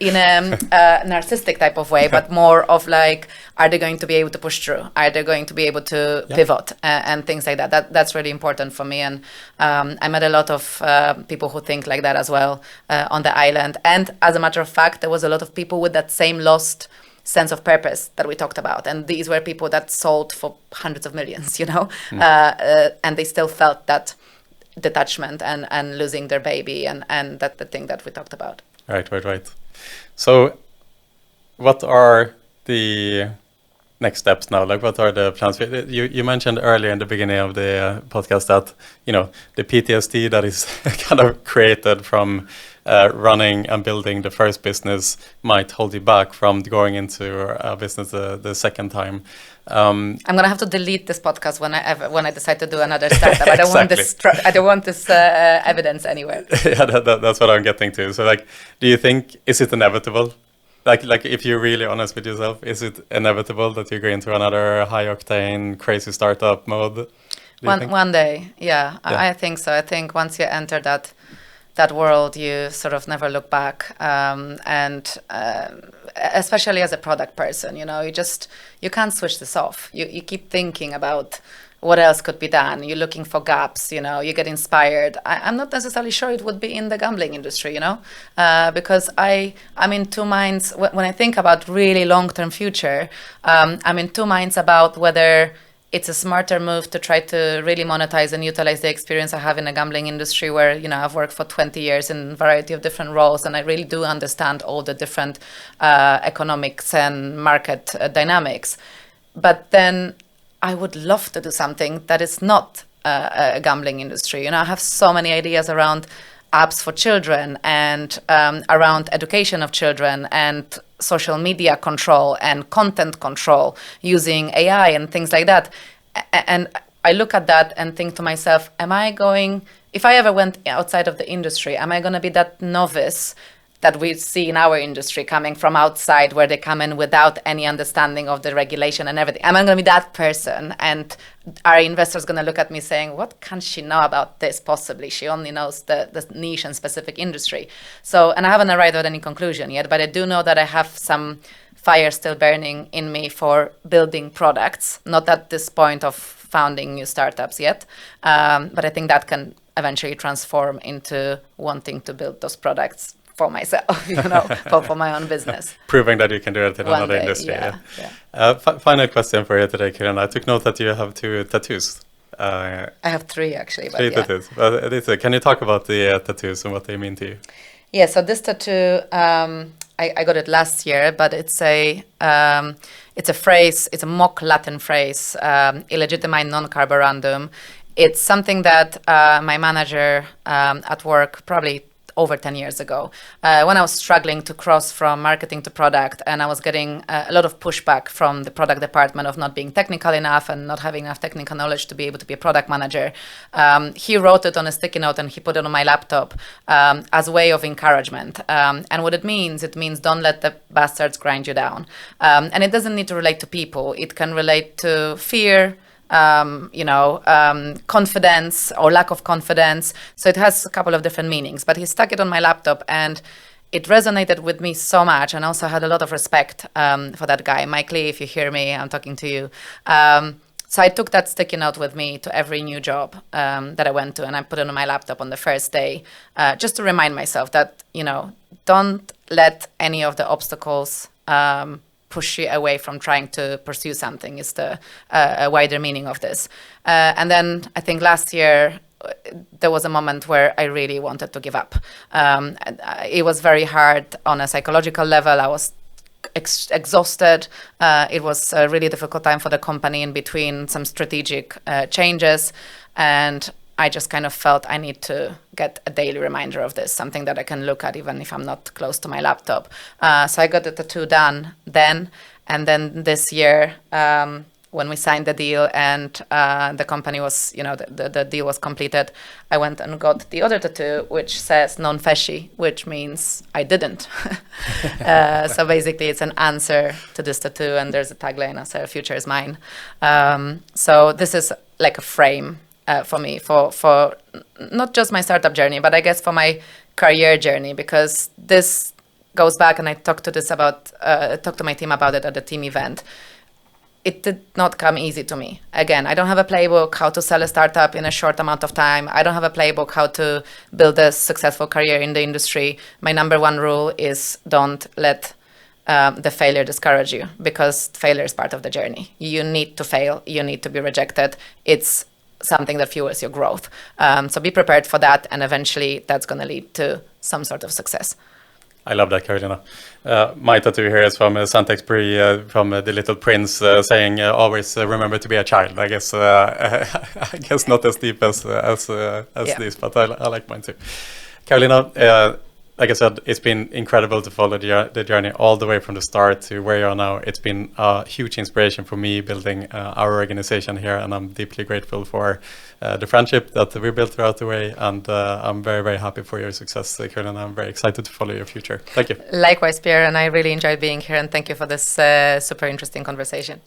A: narcissistic type of way, but more of like, are they going to be able to push through? Are they going to be able to pivot and things like that? That's really important for me. And I met a lot of people who think like that as well on the island. And as a matter of fact, there was a lot of people with that same lost sense of purpose that we talked about, and these were people that sold for hundreds of millions, and they still felt that detachment and losing their baby and that the thing that we talked about.
D: Right. So what are the next steps now? Like, what are the plans? You mentioned earlier in the beginning of the podcast that the PTSD that is kind of created from running and building the first business might hold you back from going into a business the second time. I'm
A: gonna have to delete this podcast when I decide to do another startup. I don't want this. I don't want this evidence anywhere.
D: Yeah, that's what I'm getting to. So, like, do you think, is it inevitable? Like, if you're really honest with yourself, is it inevitable that you go into another high-octane, crazy startup mode?
A: One day, yeah. I think so. I think once you enter that world, you sort of never look back. And especially as a product person, you can't switch this off. You keep thinking about what else could be done. You're looking for gaps, you get inspired. I'm not necessarily sure it would be in the gambling industry, because I'm in two minds. When I think about really long-term future, I'm in two minds about whether it's a smarter move to try to really monetize and utilize the experience I have in the gambling industry, where, I've worked for 20 years in a variety of different roles, and I really do understand all the different economics and market dynamics. But then I would love to do something that is not a gambling industry. I have so many ideas around apps for children and around education of children and social media control and content control using AI and things like that. And I look at that and think to myself, if I ever went outside of the industry, am I going to be that novice that we see in our industry coming from outside, where they come in without any understanding of the regulation and everything. I'm going to be that person, and our investors going to look at me saying, what can she know about this possibly? She only knows the niche and specific industry. So, and I haven't arrived at any conclusion yet, but I do know that I have some fire still burning in me for building products, not at this point of founding new startups yet, but I think that can eventually transform into wanting to build those products for myself, for my own business.
D: Proving that you can do it in
A: One
D: another
A: day,
D: industry.
A: yeah.
D: Final question for you today, Karolina. I took note that you have 2 tattoos.
A: I have 3 actually. But
D: 3 tattoos. Can you talk about the tattoos and what they mean to you?
A: Yeah, so this tattoo, I got it last year, but it's a phrase, it's a mock Latin phrase, illegitimate non carborundum. It's something that my manager at work, probably over 10 years ago, when I was struggling to cross from marketing to product, and I was getting a lot of pushback from the product department of not being technical enough and not having enough technical knowledge to be able to be a product manager. He wrote it on a sticky note and he put it on my laptop as a way of encouragement. And what it means don't let the bastards grind you down. And it doesn't need to relate to people. It can relate to fear, confidence or lack of confidence. So it has a couple of different meanings, but he stuck it on my laptop and it resonated with me so much. And also had a lot of respect for that guy. Mike Lee, if you hear me, I'm talking to you. So I took that sticky note with me to every new job that I went to, and I put it on my laptop on the first day, just to remind myself that, don't let any of the obstacles push you away from trying to pursue something, is the wider meaning of this. And then I think last year, there was a moment where I really wanted to give up. It was very hard on a psychological level. I was exhausted. It was a really difficult time for the company in between some strategic changes. And I just kind of felt I need to get a daily reminder of this, something that I can look at even if I'm not close to my laptop. So I got the tattoo done then. And then this year, when we signed the deal and the company was, the deal was completed, I went and got the other tattoo, which says 𝗏/𝗔, which means I didn't. So basically it's an answer to this tattoo, and there's a tagline, "So future is mine." So this is like a frame for me, for not just my startup journey, but I guess for my career journey, because this goes back, and I talked to my team about it at the team event. It did not come easy to me. Again, I don't have a playbook how to sell a startup in a short amount of time. I don't have a playbook how to build a successful career in the industry. My number one rule is don't let the failure discourage you, because failure is part of the journey. You need to fail. You need to be rejected. It's something that fuels your growth. So be prepared for that, and eventually that's going to lead to some sort of success.
D: I love that, Karolina. My tattoo here is from Saint-Exupéry, from The Little Prince, saying always remember to be a child. I guess I guess not as deep as this, but I like mine too. Karolina, like I said, it's been incredible to follow the journey all the way from the start to where you are now. It's been a huge inspiration for me building our organization here, and I'm deeply grateful for the friendship that we built throughout the way. And I'm very, very happy for your success, Karolina. I'm very excited to follow your future. Thank you.
A: Likewise, Pierre, and I really enjoyed being here, and thank you for this super interesting conversation.